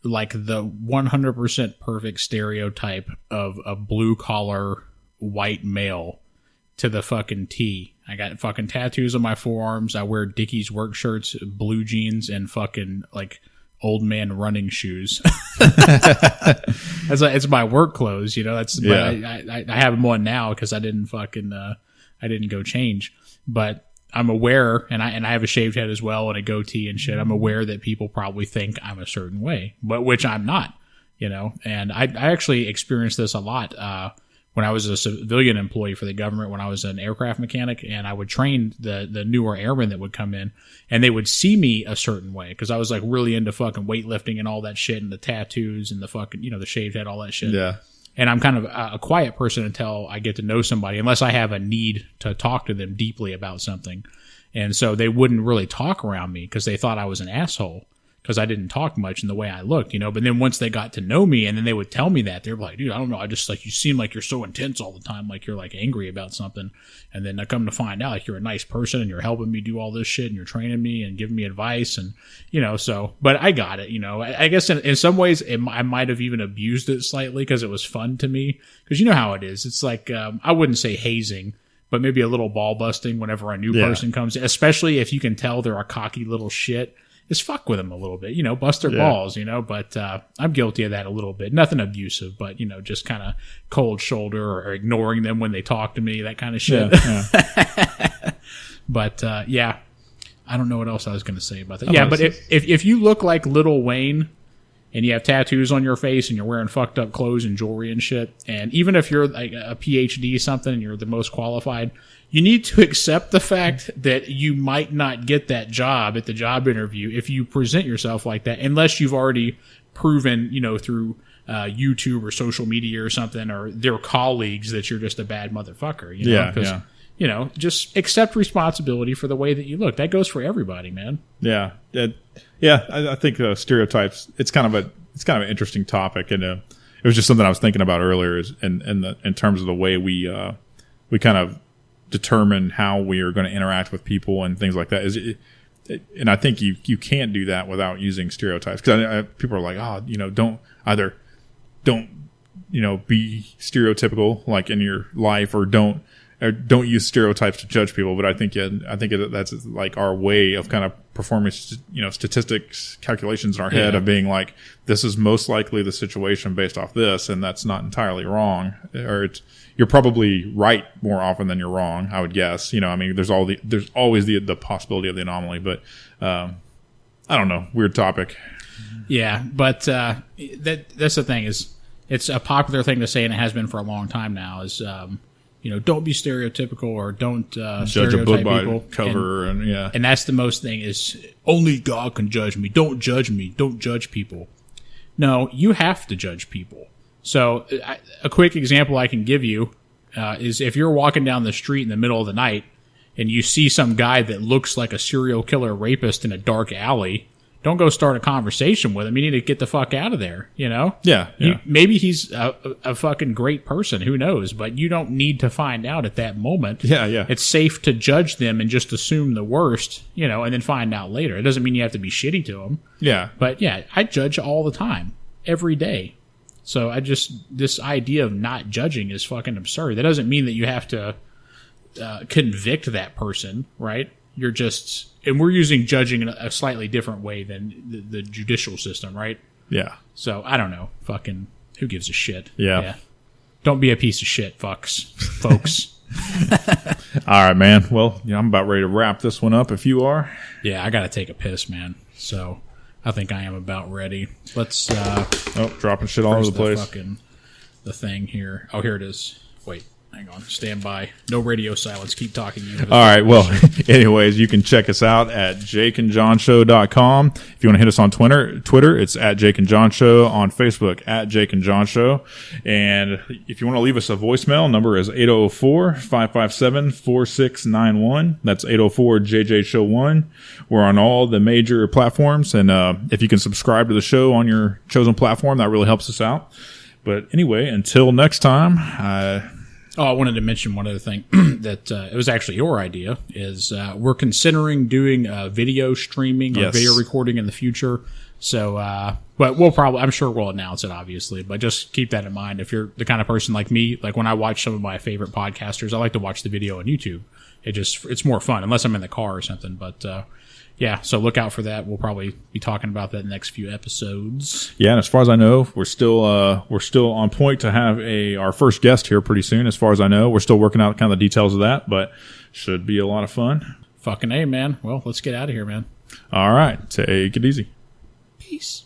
like the 100% perfect stereotype of a blue collar white male to the fucking T. I got fucking tattoos on my forearms. I wear Dickies work shirts, blue jeans, and fucking like old man running shoes. It's my work clothes, you know. I have them on now because I didn't go change. But I'm aware, and I have a shaved head as well and a goatee and shit. I'm aware that people probably think I'm a certain way, but which I'm not, you know. And I actually experienced this a lot. When I was a civilian employee for the government, when I was an aircraft mechanic, and I would train the newer airmen that would come in, and they would see me a certain way because I was like really into fucking weightlifting and all that shit, and the tattoos and the fucking, you know, the shaved head, all that shit. Yeah. And I'm kind of a quiet person until I get to know somebody, unless I have a need to talk to them deeply about something. And so they wouldn't really talk around me because they thought I was an asshole, because I didn't talk much in the way I looked, you know. But then once they got to know me, and then they would tell me that, they were like, dude, I don't know, I just like, you seem like you're so intense all the time, like you're like angry about something. And then I come to find out like you're a nice person and you're helping me do all this shit and you're training me and giving me advice, and you know, so, but I got it, you know. I guess in some ways I might have even abused it slightly because it was fun to me, because you know how it is. It's like, I wouldn't say hazing, but maybe a little ball busting whenever a new person comes in, especially if you can tell they're a cocky little shit. Just fuck with them a little bit, you know, bust their balls, you know, but I'm guilty of that a little bit. Nothing abusive, but, you know, just kind of cold shoulder or ignoring them when they talk to me, that kind of shit. Yeah. But, I don't know what else I was going to say about that. Yeah, but if you look like Lil Wayne and you have tattoos on your face and you're wearing fucked up clothes and jewelry and shit, and even if you're like a PhD something and you're the most qualified, you need to accept the fact that you might not get that job at the job interview if you present yourself like that, unless you've already proven, you know, through YouTube or social media or something, or their colleagues, that you're just a bad motherfucker. You know? just accept responsibility for the way that you look. That goes for everybody, man. Yeah. I think stereotypes, it's kind of an interesting topic. And it was just something I was thinking about earlier in terms of the way we kind of determine how we are going to interact with people and things like that. And I think you can't do that without using stereotypes. Because people are like, don't be stereotypical like in your life, or don't use stereotypes to judge people. But I think that's like our way of kind of performing statistics calculations in our head of being like, this is most likely the situation based off this, and that's not entirely wrong, or you're probably right more often than you're wrong, I would guess. There's always the possibility of the anomaly, but I don't know, weird topic. Yeah, but that's the thing, is it's a popular thing to say, and it has been for a long time now, is don't be stereotypical, or don't judge a book by cover, and that's the most thing, is only God can judge me. Don't judge me. Don't judge people. No, you have to judge people. So a quick example I can give you is if you're walking down the street in the middle of the night and you see some guy that looks like a serial killer rapist in a dark alley, don't go start a conversation with him. You need to get the fuck out of there, Yeah. Maybe he's a fucking great person. Who knows? But you don't need to find out at that moment. Yeah. It's safe to judge them and just assume the worst, and then find out later. It doesn't mean you have to be shitty to them. Yeah. But yeah, I judge all the time, every day. So this idea of not judging is fucking absurd. That doesn't mean that you have to convict that person, right? And we're using judging in a slightly different way than the judicial system, right? Yeah. So I don't know. Fucking who gives a shit? Yeah. Don't be a piece of shit, folks. All right, man. Well, I'm about ready to wrap this one up if you are. Yeah, I got to take a piss, man. So I think I am about ready. Let's dropping shit all over the place. The thing here. Oh, here it is. Wait, hang on. Stand by. No radio silence. Keep talking. All right. Well, anyways, you can check us out at jakeandjohnshow.com. If you want to hit us on Twitter, it's at Jake and John Show. On Facebook, at Jake and John Show. And if you want to leave us a voicemail, number is 804-557-4691. That's 804-JJ-SHOW1. We're on all the major platforms. And if you can subscribe to the show on your chosen platform, that really helps us out. But anyway, until next time, I wanted to mention one other thing that it was actually your idea, is we're considering doing video streaming or video recording in the future. So, but I'm sure we'll announce it, obviously, but just keep that in mind. If you're the kind of person like me, like when I watch some of my favorite podcasters, I like to watch the video on YouTube. It's more fun, unless I'm in the car or something. But, yeah, so look out for that. We'll probably be talking about that in the next few episodes. Yeah, and as far as I know, we're still on point to have our first guest here pretty soon. As far as I know, we're still working out kind of the details of that, but should be a lot of fun. Fucking A, man. Well, let's get out of here, man. All right, take it easy. Peace.